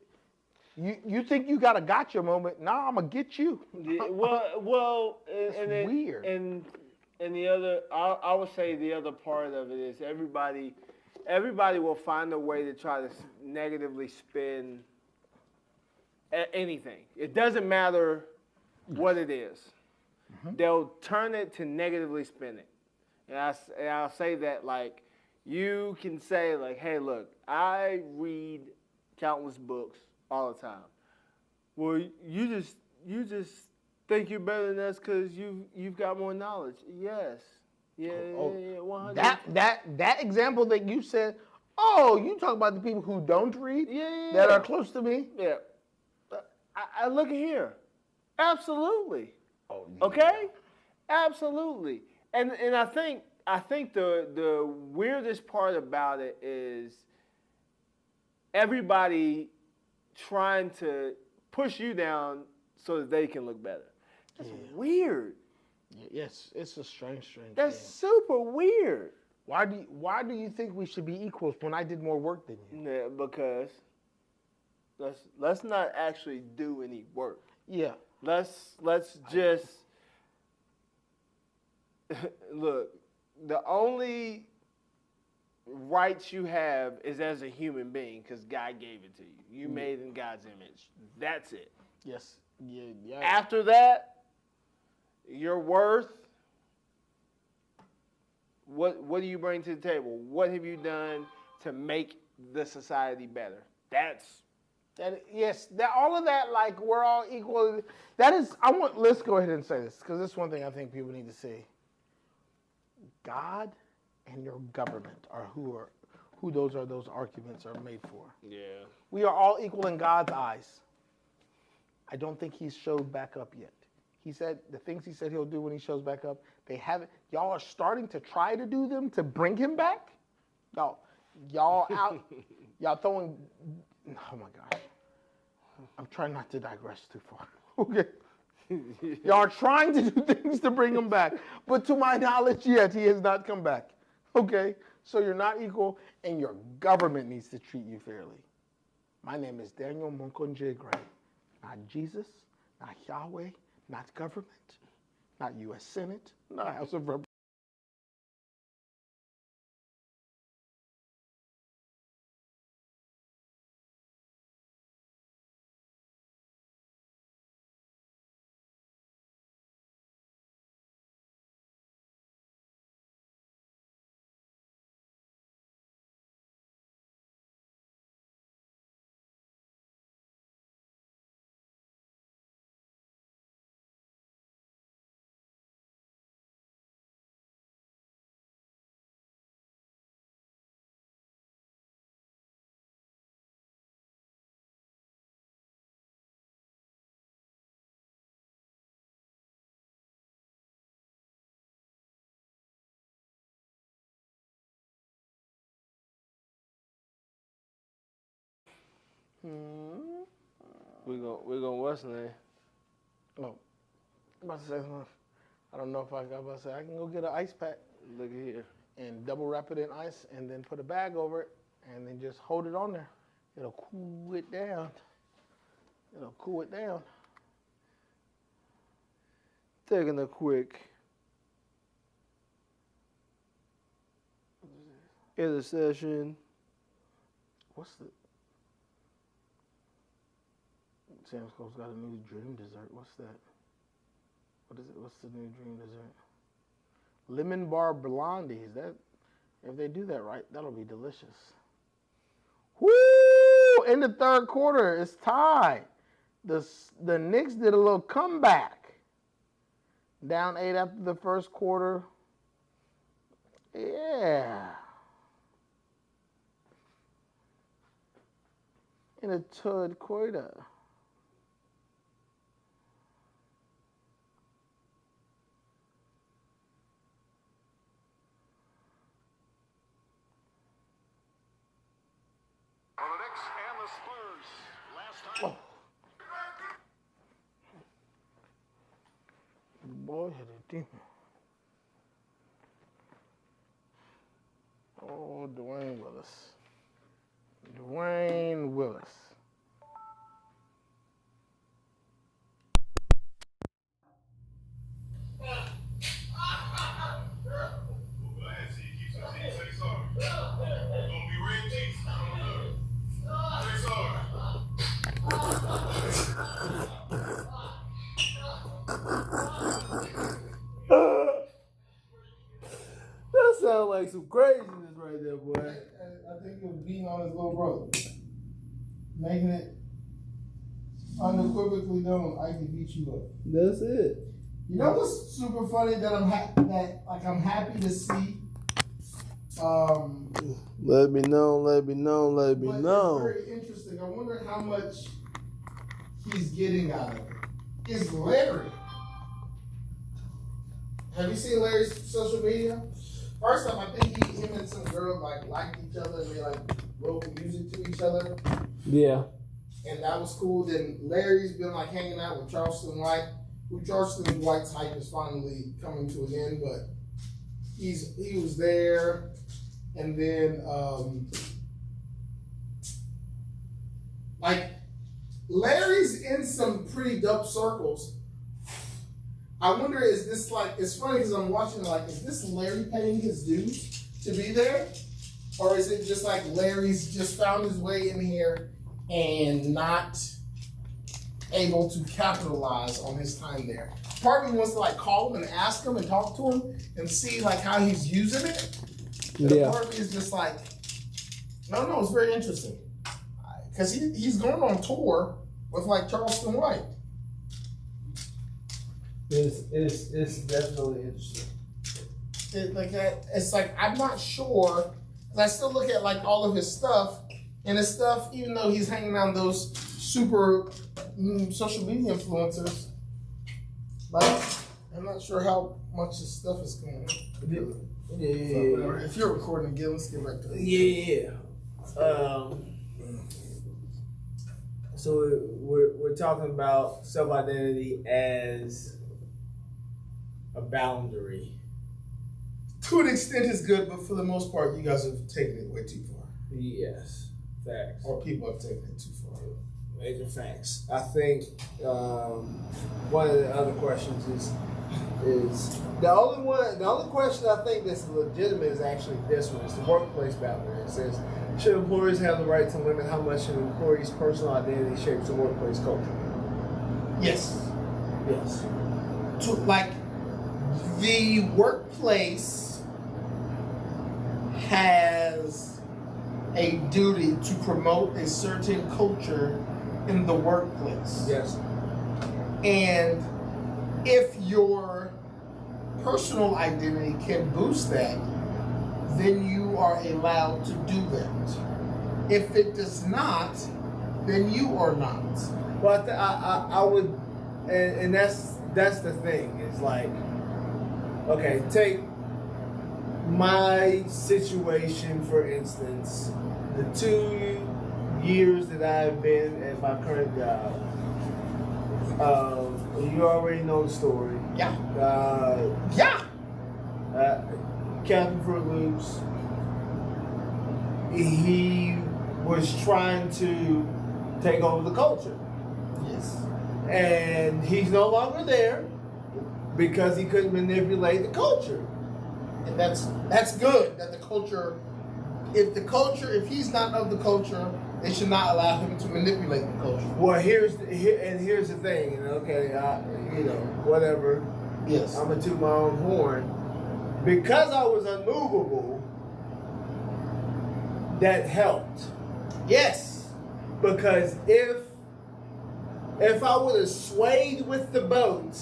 you think you got a gotcha moment. Nah, I'm gonna get you. Yeah, well, and it's weird. And the other, I would say the other part of it is everybody will find a way to try to negatively spin anything. It doesn't matter what it is. Mm-hmm. They'll turn it to negatively spin it. And I'll say that, like, you can say, like, hey, look, I read countless books all the time. Well, you just think you're better than us because you've got more knowledge. Yes. Yeah, 100. That example that you said, you talk about the people who don't read that are close to me? Yeah. I look at here. Absolutely. Oh, yeah. Okay? Absolutely. And I think the weirdest part about it is everybody trying to push you down so that they can look better. That's weird. Yes, it's a strange That's thing. super weird. Why do you think we should be equals when I did more work than you? Yeah, because let's not actually do any work. Yeah. Let's just look. The only rights you have is as a human being because God gave it to you. You made in God's image. That's it. Yes. Yeah. After that, your worth. What do you bring to the table? What have you done to make the society better? All of that, like, we're all equal. Let's go ahead and say this, because this is one thing I think people need to see. God and your government are who those arguments are made for. Yeah. We are all equal in God's eyes. I don't think he's showed back up yet. He said the things he said he'll do when he shows back up, they haven't. Y'all are starting to try to do them to bring him back. Y'all out. Y'all throwing. Oh my gosh. I'm trying not to digress too far. Okay. Y'all are trying to do things to bring him back, but to my knowledge, yet he has not come back. Okay. So you're not equal, and your government needs to treat you fairly. My name is Daniel Monkonje Gray. Not Jesus, not Yahweh, not government, not U.S. Senate, not House of Representatives. we're gonna what's the name? Oh, I'm about to say something. I don't know if I got about to say I can go get an ice pack. Look at here. And double wrap it in ice and then put a bag over it and then just hold it on there. It'll cool it down. It'll cool it down. Taking a quick intercession. What's the Sam's Club's got a new dream dessert. What's that? What is it? What's the new dream dessert? Lemon bar blondies. That if they do that right, that'll be delicious. Woo! In the third quarter, it's tied. The Knicks did a little comeback. Down 8 after the first quarter. Yeah. In the third quarter. Oh. Boy, hit it deep. Oh, Dwayne Willis. Dwayne Willis. That sounds like some craziness right there, boy. I think he was beating on his little brother. Making it unequivocally known, I can beat you up. That's it. You know what's super funny that I'm happy to see. Let me know. It's very interesting. I wonder how much he's getting out of it. Is Larry? Have you seen Larry's social media? First off, I think him and some girl liked each other and they wrote music to each other. Yeah. And that was cool. Then Larry's been hanging out with Charleston White. Charleston White's hype is finally coming to an end, but he was there. And then Larry's in some pretty dope circles. I wonder, is this it's funny because I'm watching is this Larry paying his dues to be there? Or is it just Larry's just found his way in here and not able to capitalize on his time there? Part of me wants to call him and ask him and talk to him and see how he's using it. Yeah. Part of me is just I don't know, it's very interesting. Because he's going on tour with Charleston White. It's definitely interesting. I'm not sure. I still look at all of his stuff, and his stuff, even though he's hanging around those super social media influencers, I'm not sure how much his stuff is going on. Yeah. If you're recording again, let's get back to it. Yeah. So we're talking about self-identity as a boundary. To an extent, it's good, but for the most part, you guys have taken it way too far. Yes, facts. Or people have taken it too far. Major facts. I think one of the other questions is the only question I think that's legitimate is actually this one. It's the workplace boundary. It says, should employers have the right to limit how much an employee's personal identity shapes the workplace culture? Yes. Yes. The workplace has a duty to promote a certain culture in the workplace. Yes. And if your personal identity can boost that, then you are allowed to do that. If it does not, then you are not. Well, I would, and that's the thing. It's okay, take my situation for instance. The 2 years that I've been at my current job, You already know the story. Yeah. Yeah. Captain Fruit Loops. He was trying to take over the culture. Yes. And he's no longer there because he couldn't manipulate the culture. And that's good that the culture, if he's not of the culture, they should not allow him to manipulate the culture. Well, here's the thing, okay, whatever. Yes. I'm gonna toot my own horn. Because I was unmovable, that helped. Yes. Because if I would have swayed with the boat,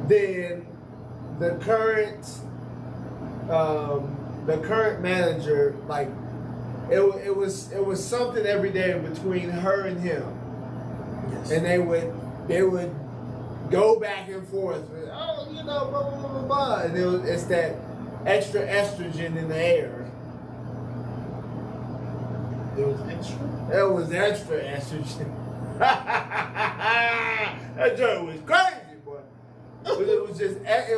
then the current manager, like, it was something every day between her and him. Yes. And they would go back and forth with, blah blah blah blah blah, and it's that extra estrogen in the air. It was extra. It was extra estrogen. That joint was crazy, boy. But it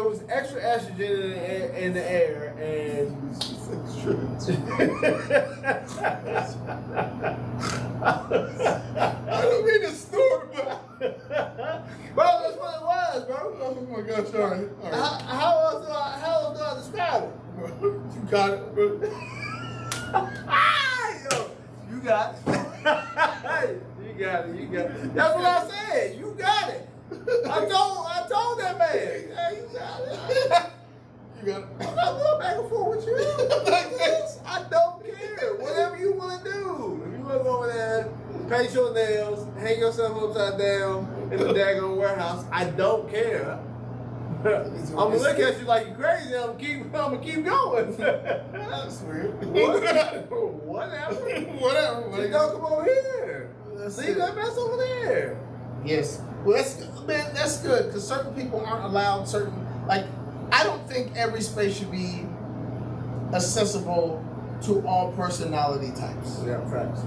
was extra estrogen in the air, and I don't mean to snort, but bro, that's what it was, bro. oh my gosh, sorry. How else do I describe it? You got it, bro. Yo, you got it. You got it. That's what I said. You got it. I told that man. Hey, you got it. You got it. I'm not going back and forth with you. I don't care. Whatever you want to do. If you want to go over there, paint your nails, hang yourself upside down in the daggone warehouse, I don't care. I'm gonna look at you like you're crazy. I'm gonna keep going. That's weird. Whatever. Whatever. Just don't come over here. That's Leave that mess over there. Yes. Well, that's good because certain people aren't allowed certain. Like, I don't think every space should be accessible to all personality types. Yeah, facts.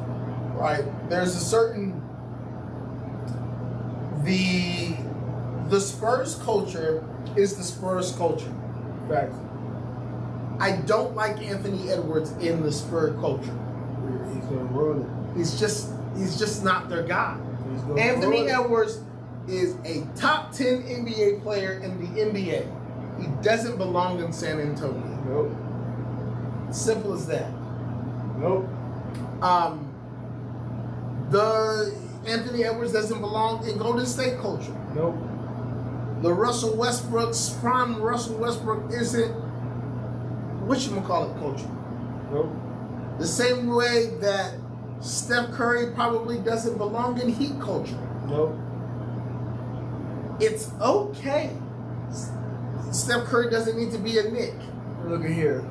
Right? There's a certain the Spurs culture is the Spurs culture. Facts. I don't like Anthony Edwards in the Spurs culture. He's gonna ruin it. He's just not their guy. He's gonna Anthony ruin it. Edwards is a top 10 NBA player in the NBA. He doesn't belong in San Antonio. Nope. Simple as that. Nope. The Anthony Edwards doesn't belong in Golden State culture. Nope. The prime Russell Westbrook isn't whatchamacallit culture. Nope. The same way that Steph Curry probably doesn't belong in Heat culture. Nope. It's okay. Steph Curry doesn't need to be a Knick. Look at here.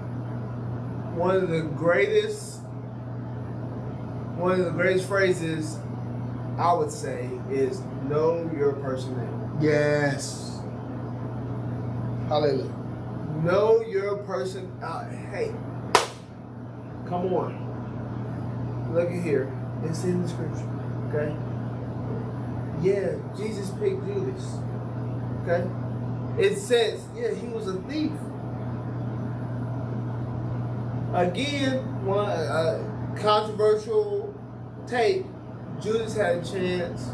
One of the greatest phrases I would say is know your personnel. Yes. Hallelujah. Know your person. Hey, come on. Look at here. It's in the scripture. Okay. Yeah, Jesus picked Judas. Okay. It says, yeah, he was a thief. Again, one controversial take. Judas had a chance.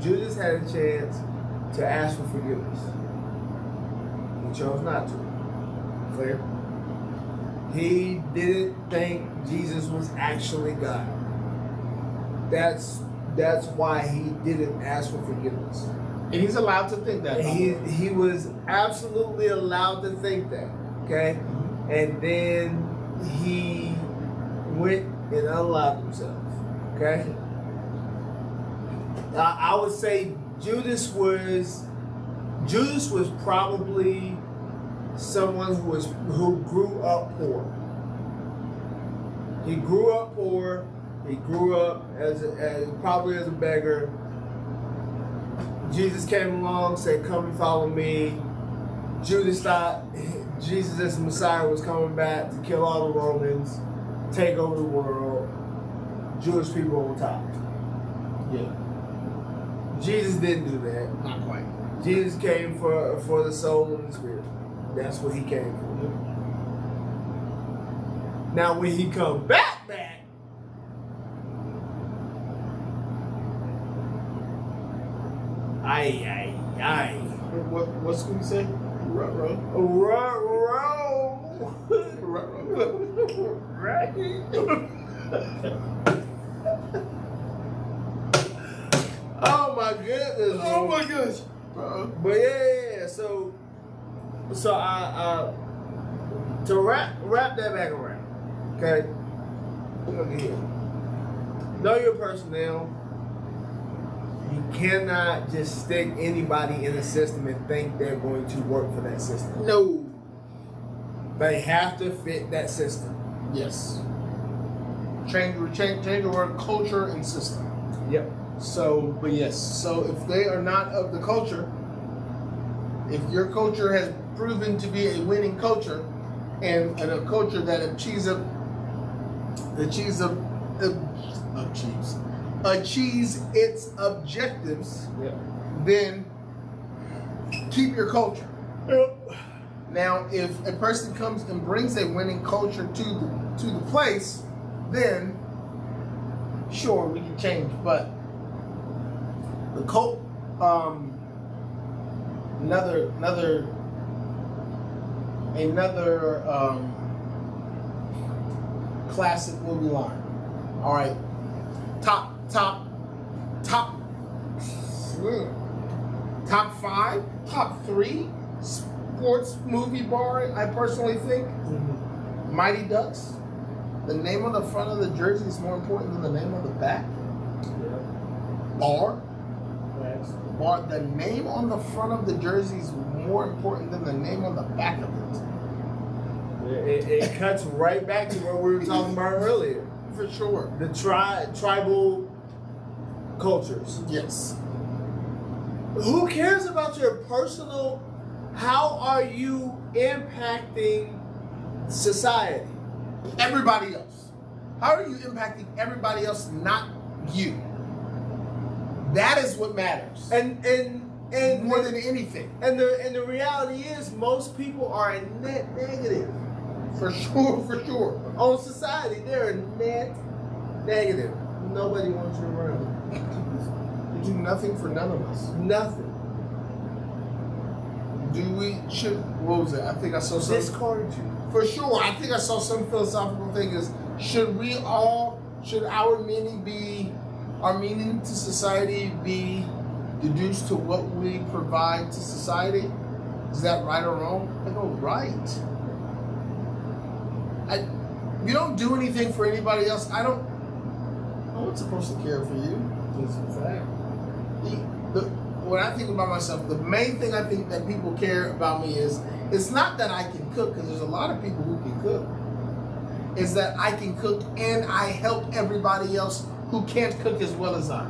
Judas had a chance to ask for forgiveness. He chose not to. Clear? He didn't think Jesus was actually God. That's why he didn't ask for forgiveness. And he's allowed to think that. He was absolutely allowed to think that. Okay? And then he went and unlocked himself. Okay? I would say Judas was probably someone who grew up poor. He grew up poor. He grew up probably as a beggar. Jesus came along, said, "Come and follow me." Judas thought Jesus as the Messiah was coming back to kill all the Romans, take over the world. Jewish people on top. Yeah. Jesus didn't do that. Not quite. Jesus came for the soul and the spirit. That's what he came for. Now when he come back, aye. What's going to say? Ruh-roh. Right. Oh my goodness. Oh my gosh. But yeah. So I to wrap that back around. Okay. Look at here. Know your personnel. You cannot just stick anybody in a system and think they're going to work for that system. No. They have to fit that system. Yes. Change the word culture and system. Yep. So, but yes. So if they are not of the culture, if your culture has proven to be a winning culture, and a culture that achieves its objectives, Yep. then keep your culture. Yep. Now, if a person comes and brings a winning culture to the place, then sure we can change. But the cult, another classic movie line. All right, top 5, top 3 sports movie bar. I personally think Mighty Ducks. The name on the front of the jersey is more important than the name on the back. Bar. The name on the front of the jersey is more important than the name on the back of it. It cuts right back to what we were talking about earlier. For sure. The tribal cultures. Yes. Who cares about your personal? How are you impacting society? Everybody else. How are you impacting everybody else, not you? That is what matters. And more than anything. And the reality is most people are a net negative. For sure. On society, they're a net negative. Nobody wants you around. You do nothing for none of us. Nothing. What was it? I think I saw some. Discard you. For sure. I think I saw some philosophical thing is, should our meaning to society be deduced to what we provide to society? Is that right or wrong? I go, right. You don't do anything for anybody else. I'm not supposed to care for you. That's a fact. When I think about myself, the main thing I think that people care about me is, it's not that I can cook, because there's a lot of people who can cook. It's that I can cook and I help everybody else who can't cook as well as I.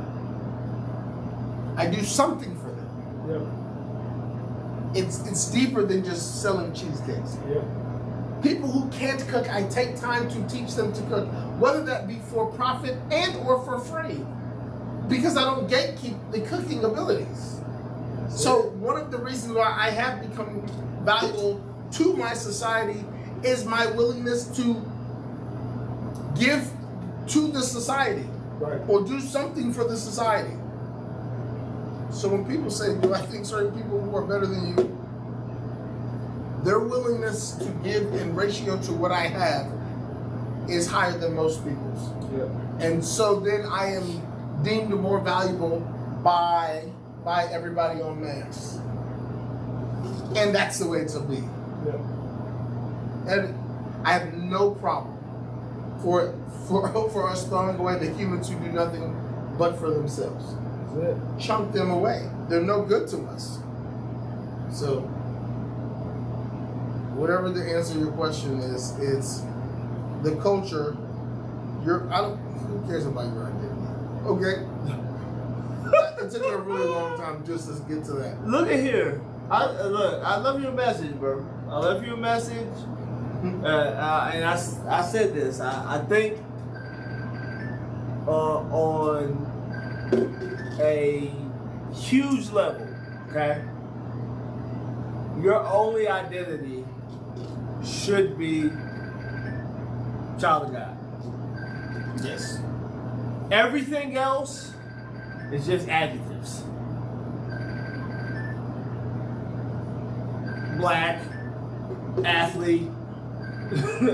I do something for them. Yep. It's deeper than just selling cheesecakes. Yep. People who can't cook, I take time to teach them to cook, whether that be for profit and or for free, because I don't gatekeep the cooking abilities. So one of the reasons why I have become valuable to my society is my willingness to give to the society, right, or do something for the society. So when people say, do I think certain people who are better than you, their willingness to give in ratio to what I have is higher than most people's. Yeah. And so then I am deemed more valuable by everybody en masse. And that's the way it's to be. Yeah. And I have no problem for us throwing away the humans who do nothing but for themselves. That's it. Chunk them away. They're no good to us. So, whatever the answer to your question is, it's the culture. Who cares about your identity? Okay. It took me a really long time just to get to that. Look at here. I love your message, bro. I love your message. And I said this. I think on a huge level, okay, your only identity should be child of God. Yes. Everything else is just adjectives. Black, athlete,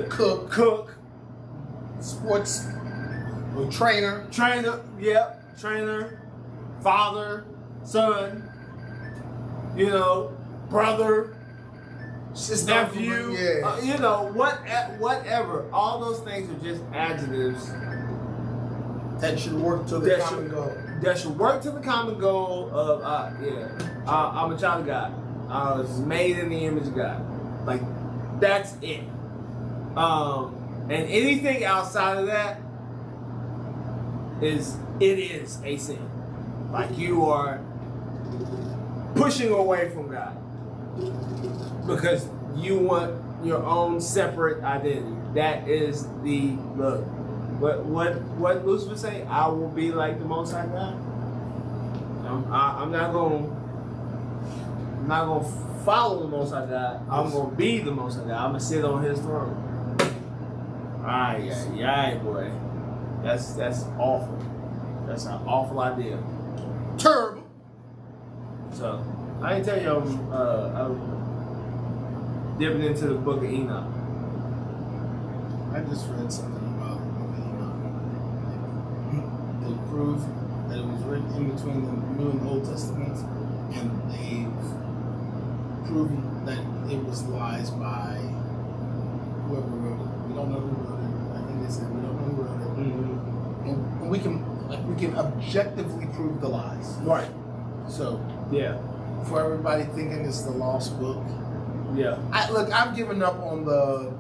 cook, Sports or trainer. trainer, trainer, father, son, brother, Sister, nephew, yeah. whatever. All those things are just adjectives That should work to the common goal. that should work to the common goal of, I'm a child of God. I was made in the image of God. Like, that's it. And anything outside of that is a sin. Like, you are pushing away from God because you want your own separate identity. That is the look. What Lucifer say? I will be like the Most High God. I'm not gonna follow the Most High God. I'm gonna be the Most High God. I'm gonna sit on His throne. Aye, boy. That's awful. That's an awful idea. Terrible. So I ain't tell you I'm dipping into the Book of Enoch. I just read something about they prove that it was written in between the New and Old Testaments, and they've proven that it was lies by whoever wrote it. We don't know who wrote it. I think they said we don't know who wrote it. Mm-hmm. And we can objectively prove the lies. Right. So Yeah. for everybody thinking it's the lost book, Yeah. I've given up on the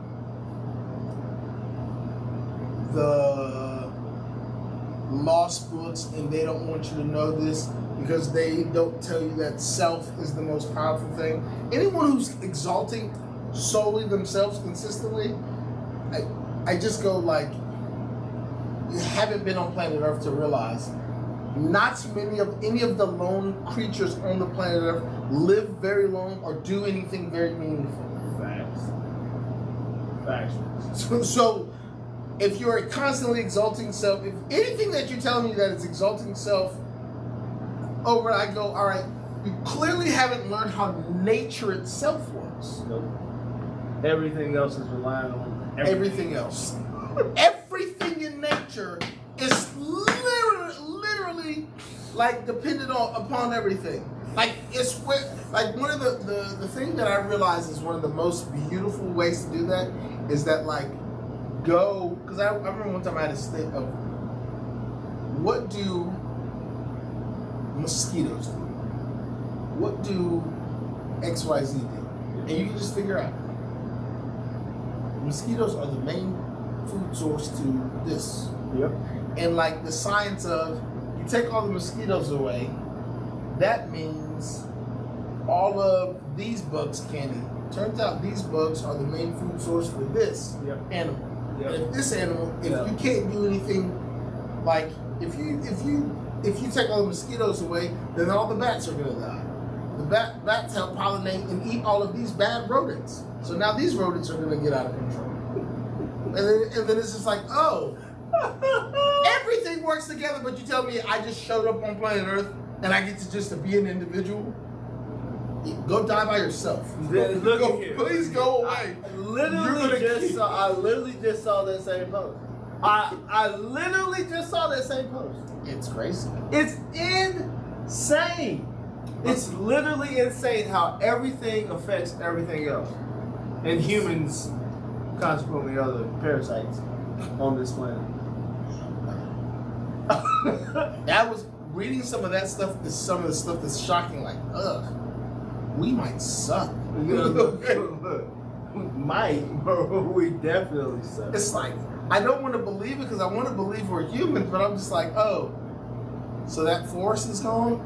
lost books, and they don't want you to know this because they don't tell you that self is the most powerful thing. Anyone who's exalting solely themselves consistently, I just go like, you haven't been on planet Earth to realize not many of any of the lone creatures on the planet Earth live very long or do anything very meaningful. Facts. So if you're constantly exalting self, if anything that you're telling me that is exalting self over, I go, all right, you clearly haven't learned how nature itself works. Nope. Everything else is relying on Everything else. Everything in nature is literally like dependent upon everything. Like it's like one of the thing that I realize is one of the most beautiful ways to do that is that like go, because I remember one time I had a state of what do mosquitoes do? What do XYZ do? And you can just figure out. Mosquitoes are the main food source to this. Yep. And like the science of you take all the mosquitoes away, that means all of these bugs can't eat. Turns out these bugs are the main food source for this animal. Yep. And if this animal, if you can't do anything, like if you take all the mosquitoes away, then all the bats are gonna die. The bats help pollinate and eat all of these bad rodents. So now these rodents are gonna get out of control. And then it's just like, oh, everything works together, but you tell me I just showed up on planet Earth and I get to just to be an individual? Go die by yourself. Please go away. I literally just saw that same post. I literally just saw that same post. It's crazy. It's insane. It's literally insane how everything affects everything else. And humans, consequently, are the parasites on this planet. That was reading some of that stuff. Is some of the stuff that's shocking. Like, ugh, we might suck. Might, we definitely suck. It's like I don't want to believe it because I want to believe we're humans, but I'm just like, oh, so that forest is gone.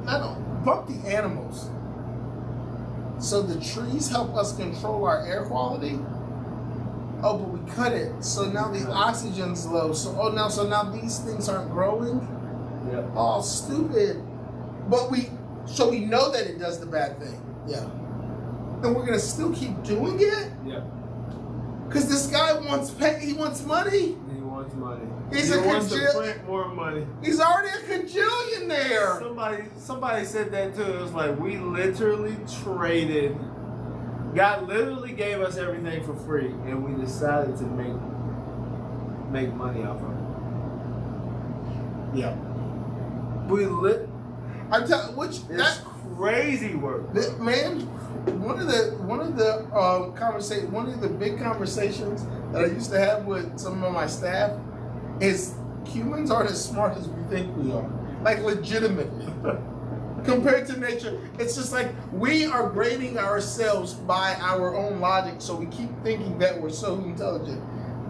I don't bump the animals. So the trees help us control our air quality. Oh, but we cut it, so now the oxygen's low. So now these things aren't growing. Yep. Oh, stupid. But we know that it does the bad thing. Yeah. And we're gonna still keep doing it? Yeah. Because this guy wants he wants money. He wants money. He wants to print more money. He's already a cajillionaire. Somebody said that too. It was like we literally traded. God literally gave us everything for free, and we decided to make money off of it. Yeah. I'm telling that's crazy work. Man, one of the big conversations that I used to have with some of my staff is humans aren't as smart as we think we are. Like legitimately. Compared to nature, it's just like we are grading ourselves by our own logic, so we keep thinking that we're so intelligent.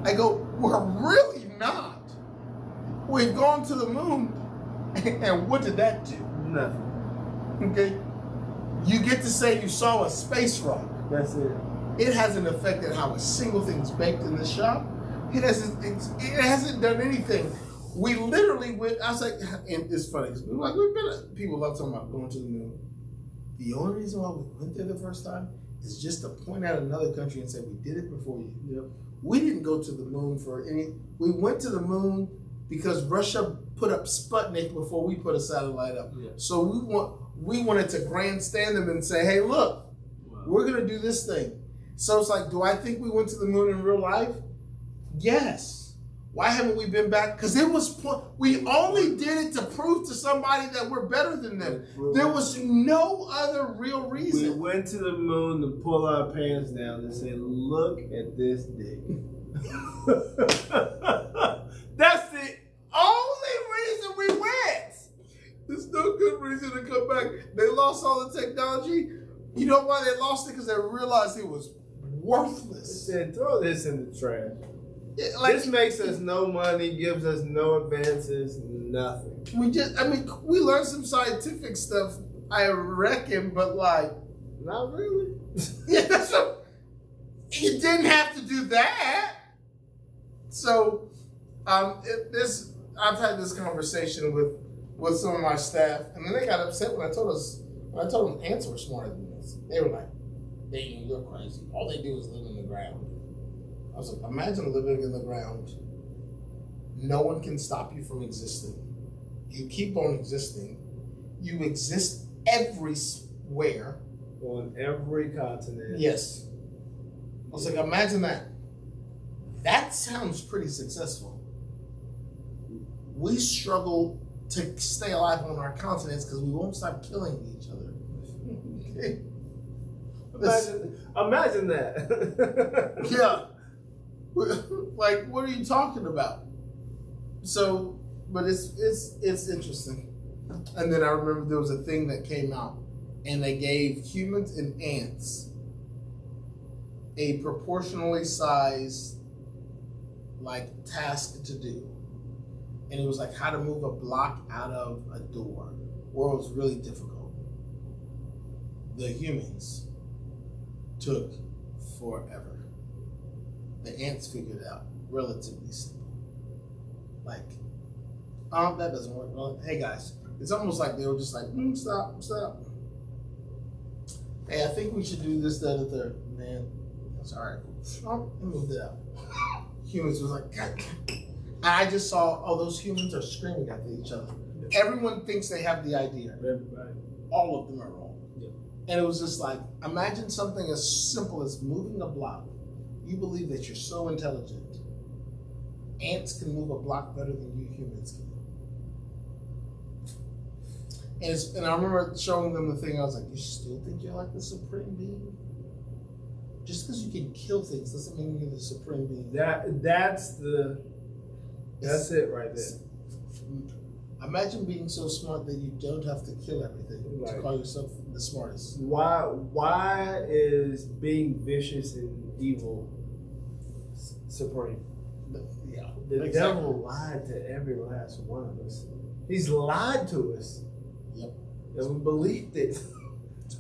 I go, we're really not. We've gone to the moon, and what did that do? Nothing. Okay? You get to say you saw a space rock. That's it. It hasn't affected how a single thing's baked in the shop. It hasn't done anything. We literally went. I was like, and it's funny because people love talking about going to the moon. The only reason why we went there the first time is just to point out another country and say we did it before you. Yep. We didn't go to the moon for any. We went to the moon because Russia put up Sputnik before we put a satellite up. Yeah. So we wanted to grandstand them and say, hey, look, we're gonna do this thing. So it's like, do I think we went to the moon in real life? Yes. Why haven't we been back? Because we only did it to prove to somebody that we're better than them. There was no other real reason. We went to the moon to pull our pants down and say, look at this dick. That's the only reason we went. There's no good reason to come back. They lost all the technology. You know why they lost it? Because they realized it was worthless. They said, throw this in the trash. Like, this makes us no money, gives us no advances, nothing. We learned some scientific stuff, I reckon, but like, not really. Yeah, that's what, you didn't have to do that. So, I've had this conversation with some of my staff, and then they got upset when I told them ants were smarter than us. They were like, you're crazy. All they do is live in the ground. I was like, imagine living in the ground. No one can stop you from existing. You keep on existing. You exist everywhere. On every continent. Yes. I was like, imagine that. That sounds pretty successful. We struggle to stay alive on our continents because we won't stop killing each other. Okay. Imagine that. Yeah. Like, what are you talking about? So, but it's interesting. And then I remember there was a thing that came out, and they gave humans and ants a proportionally sized like task to do, and it was like how to move a block out of a door, where it was really difficult. The humans took forever. The ants figured it out relatively simple. Like, that doesn't work. Well, hey guys, it's almost like they were just like, stop. Hey, I think we should do this, that, and third. Man, that's all right. Oh, I moved it out. Humans was like, and I just saw, those humans are screaming at each other. Everyone thinks they have the idea. Everybody. All of them are wrong. Yeah. And it was just like, imagine something as simple as moving a block. You believe that you're so intelligent. Ants can move a block better than you humans can. And I remember showing them the thing. I was like, you still think you're like the supreme being? Just because you can kill things doesn't mean you're the supreme being. That's it right there. Imagine being so smart that you don't have to kill everything to call yourself the smartest. Why is being vicious and evil supreme? Yeah. The devil lied to every last one of us. He's lied to us. Yep. And we believed it.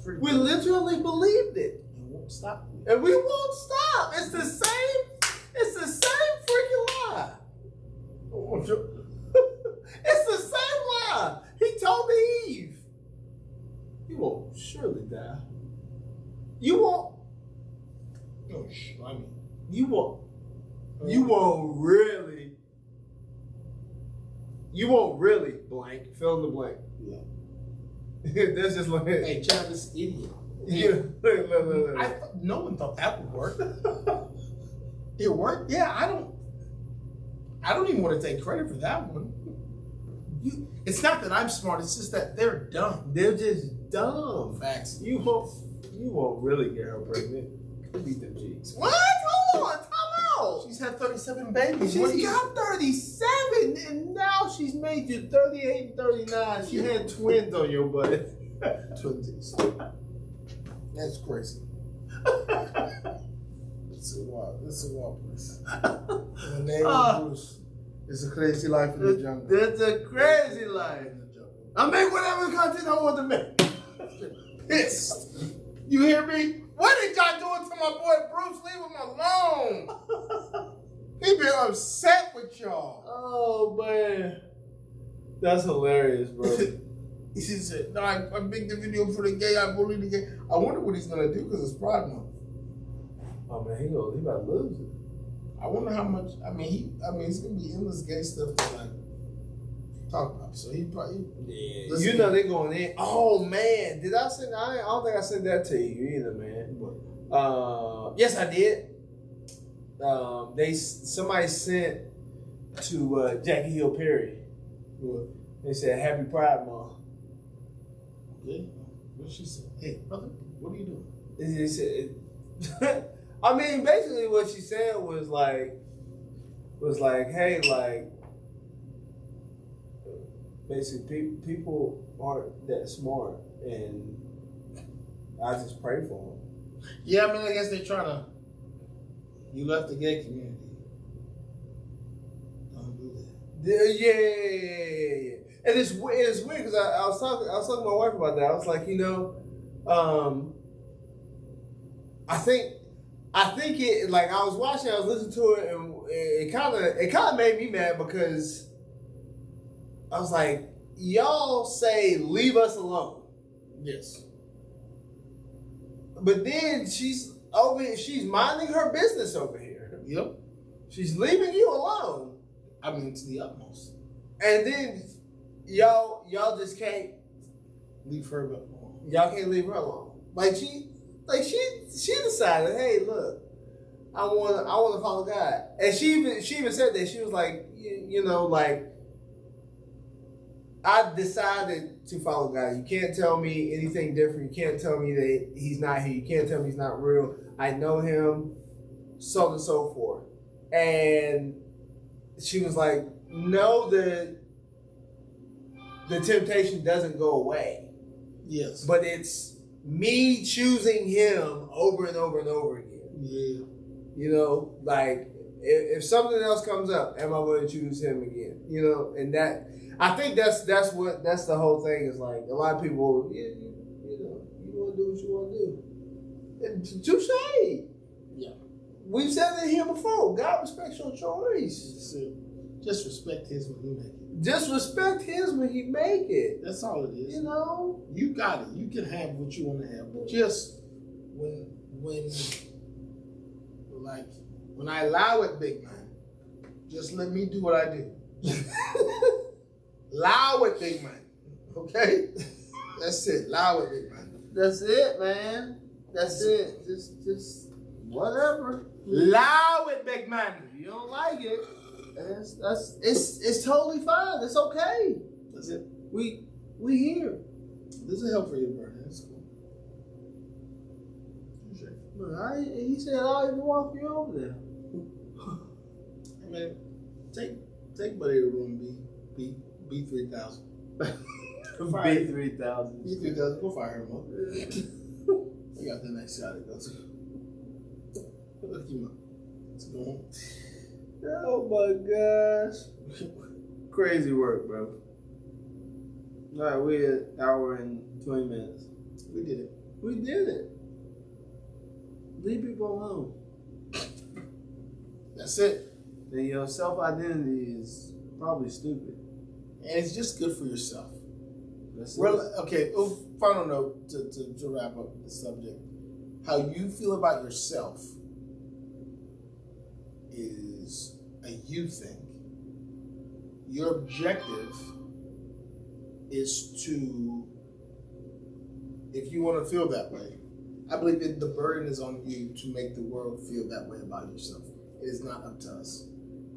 We literally believed it. And won't stop. And we won't stop. It's the same freaking lie. It's the same lie. He told Eve. gonna surely die. You won't. Oh, I mean, You won't. You won't really. You won't really blank. Fill in the blank. Yeah. That's just like. Hey, Travis, idiot. Yeah. Look. No one thought that would work. It worked. Yeah, I don't even want to take credit for that one. It's not that I'm smart. It's just that they're dumb. They're just dumb. Facts. You won't really get her pregnant. Beat them cheeks. What? Hold on. Time out. She's had 37 babies. She's got 37, and now she's made you 38 and 39. She had twins on your butt. Twinsies. That's crazy. It's a wild place. The name of Bruce. It's a crazy life in the jungle. That's a crazy life. I make whatever content I want to make. Pissed. You hear me? What did y'all doing to my boy Bruce? Leave him alone. He been upset with y'all. Oh man, that's hilarious, bro. He said, "No, I make the video for the gay. I bully the gay." I wonder what he's gonna do because it's Pride Month. Oh man, he about to lose it. I wonder how much. I mean, it's gonna be endless gay stuff to like talk about. So he probably. Yeah. You know they going in. Oh man, did I send? I don't think I sent that to you either, man. Yes, I did. Somebody sent to Jackie Hill Perry. What? They said Happy Pride Month. Okay. What she said? Hey, brother, what are you doing? They said. I mean, basically what she said was like, hey, like, basically people aren't that smart, and I just pray for them. Yeah, I mean, I guess they're trying to. You left the gay community. Don't do that. Yeah. And it's weird because I was talking to my wife about that. I was like, I think it, like, I was watching, I was listening to it, and it kind of made me mad because I was like, y'all say leave us alone. Yes. But then she's minding her business over here. Yep. She's leaving you alone. I mean, to the utmost. And then y'all just can't leave her alone. Y'all can't leave her alone. She decided, hey, look, I want to follow God. And she even said that. She was like, like, I decided to follow God. You can't tell me anything different. You can't tell me that he's not here. You can't tell me he's not real. I know him, so on and so forth. And she was like, no, the temptation doesn't go away. Yes. But it's me choosing him over and over and over again. Yeah. Like, if something else comes up, am I going to choose him again? And that, I think that's the whole thing is like, a lot of people, you want to do what you want to do. Touche. Yeah. We've said it here before. God respects your choice. Just respect his when you make it. Just respect his when he make it. That's all it is. You got it. You can have what you want to have. But just when I allow it, big man, just let me do what I do. Allow it, big man. Okay? That's it. Allow it, big man. That's it, man. That's it. Just whatever. Allow it, big man. If you don't like it, it's totally fine. It's okay. That's it. We here. This will help for you, Bernie. That's cool. Look, he said I'll even walk you over there. Hey man, take Buddy to room B3000. B3000. B3000. Go fire him up. We got the next shot to go to. Look him up. Let's go home. Oh my gosh. Crazy work, bro. All right, we're an hour and 20 minutes. We did it. Leave people alone. That's it. And your self-identity is probably stupid. And it's just good for yourself. Okay, final note to wrap up the subject. How you feel about yourself is a you thing. Your objective is to, if you want to feel that way, I believe that the burden is on you to make the world feel that way about yourself. It is not up to us.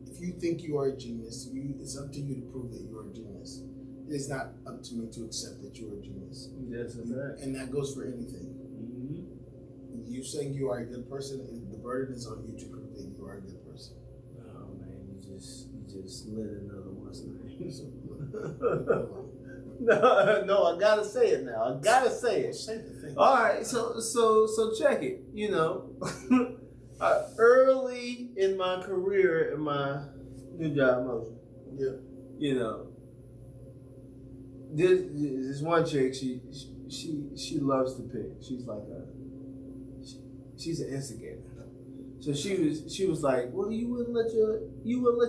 If you think you are a genius, it's up to you to prove that you are a genius. It is not up to me to accept that you are a genius. That's a fact. And that goes for anything. Mm-hmm. You saying you are a good person, the burden is on you to prove that you are a good person. Oh man, you just lit another one's name. No, I gotta say it now. I gotta say it. Say the thing. All right, so check it. You know, early in my career, in my Good Job Motion, you know, this one chick, she loves to pick. She's like she's an instigator. So she was like, well, you wouldn't let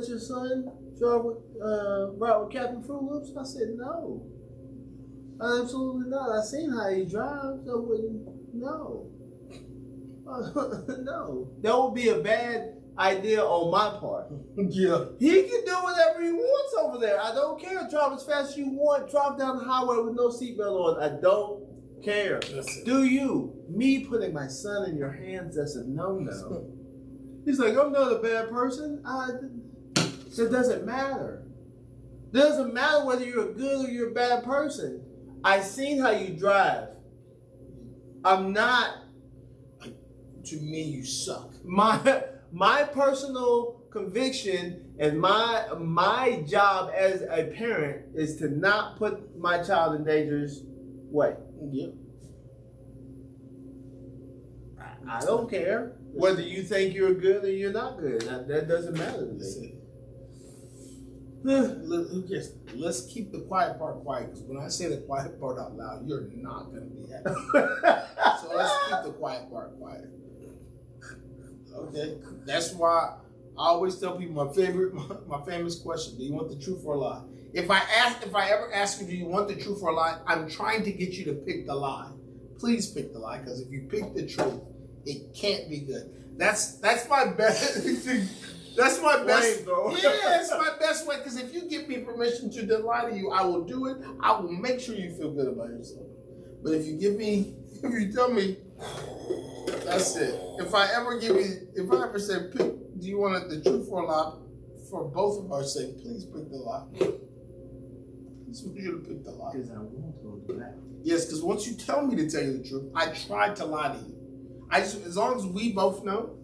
your son ride with Captain Fruit Loops? I said no. Absolutely not. I seen how he drives. I wouldn't. No. No. That would be a bad idea on my part. Yeah. He can do whatever he wants over there. I don't care. Drive as fast as you want. Drive down the highway with no seatbelt on. I don't care. Do you? Me putting my son in your hands, that's a no-no. He's like, I'm not a bad person. It doesn't matter. It doesn't matter whether you're a good or you're a bad person. I seen how you drive. I'm not. To me, you suck. My personal conviction and my job as a parent is to not put my child in danger's way. Yep. I don't care whether you think you're good or you're not good. That doesn't matter to me. Let's keep the quiet part quiet, because when I say the quiet part out loud, you're not going to be happy. So let's keep the quiet part quiet. Okay? That's why I always tell people my famous question: do you want the truth or a lie? If I ever ask you, do you want the truth or a lie, I'm trying to get you to pick the lie. Please pick the lie, because if you pick the truth, it can't be good. That's my best. That's my best. Yeah, it's my best way. Because if you give me permission to lie to you, I will do it. I will make sure you feel good about yourself. But if you tell me, that's it. If I ever say, pick, do you want the truth or a lie? For both of our sake, please pick the lie. I just want you to pick the lie. Because I won't go to that. Yes, because once you tell me to tell you the truth, I tried to lie to you. As long as we both know,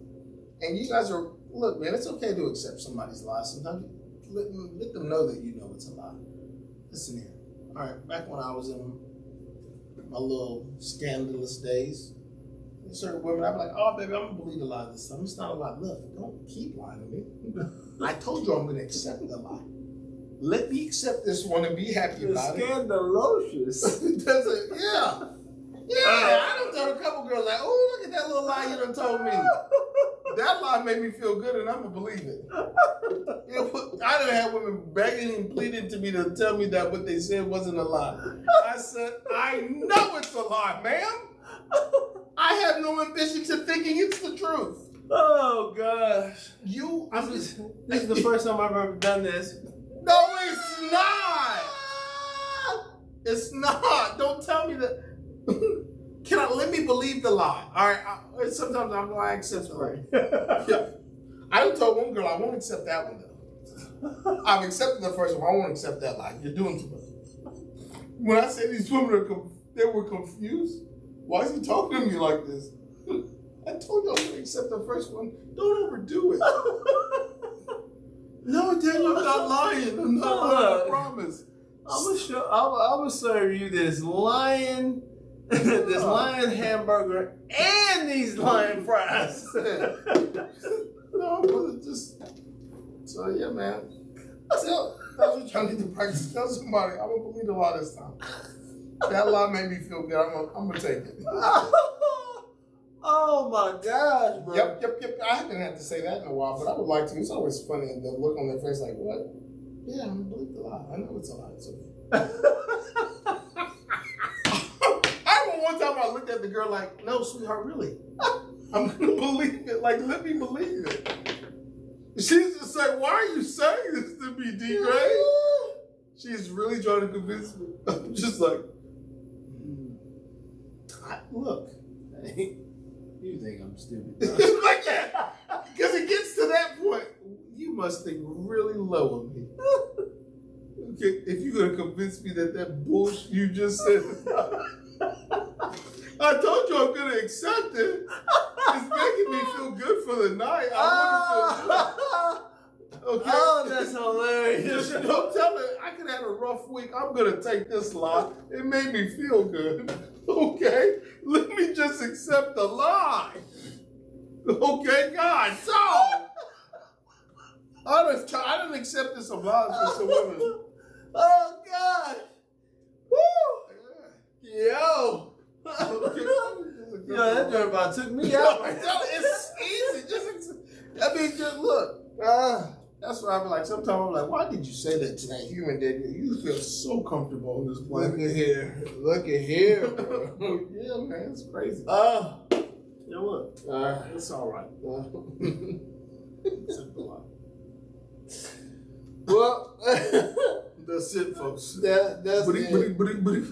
and you guys are. Look, man, it's okay to accept somebody's lie. Sometimes let them know that you know it's a lie. Listen here. All right, back when I was in my little scandalous days, certain women, I'd be like, oh, baby, I'm going to believe the lie this time. It's not a lie. Look, don't keep lying to me. I told you I'm going to accept the lie. Let me accept this one and be happy about it. Scandalous. Yeah. Yeah, I done told a couple girls, like, oh, look at that little lie you done told me. That lie made me feel good, and I'm going to believe it. I done had women begging and pleading to me to tell me that what they said wasn't a lie. I said, I know it's a lie, ma'am. I have no ambition to thinking it's the truth. Oh, gosh. This is the first time I've ever done this. No, it's not. It's not. Don't tell me that. Let me believe the lie? All right. Sometimes I'm going to accept the lie. Yeah. I done told one girl I won't accept that one though. I've accepted the first one. I won't accept that lie. You're doing too much. When I say these women they were confused. Why is he talking to me like this? I told you I was going to accept the first one. Don't overdo it. No, Daniel, I'm not lying. I'm not lying. I promise. I'm gonna serve you this lion hamburger and these lion fries. No, but so yeah, man. That's what y'all need to practice. Tell somebody, I'm gonna believe the lie this time. That lie made me feel good. I'm gonna take it. Oh my gosh, bro. Yep. I haven't had to say that in a while, but I would like to. It's always funny, the look on their face like, what? Yeah, I'm gonna believe the lie. I know it's a lie. It's okay. the girl like, no, sweetheart, really. I'm gonna believe it. Like, let me believe it. She's just like, why are you saying this to me, D. Gray? She's really trying to convince me. I'm just like, look. You think I'm stupid? Like, yeah. Because it gets to that point, you must think really low of me. Okay, if you're gonna convince me that bullshit you just said, I told you I'm gonna accept it. It's making me feel good for the night. I want to feel good. Okay. Oh, that's hilarious. Just don't tell it. I could have a rough week. I'm gonna take this lie. It made me feel good. Okay, let me just accept the lie. Okay, God, so I didn't accept this oblige for some women. Oh God. Woo. Yo. Yo, that joint about took me out. It's easy. Just look. That's why I'm like, sometimes I'm like, why did you say that to that human that you feel so comfortable on this planet? Look at here, bro. Yeah, man, it's crazy. You know what? It's all right. Well, That's it, folks. that's Booty, it. booty, booty, booty.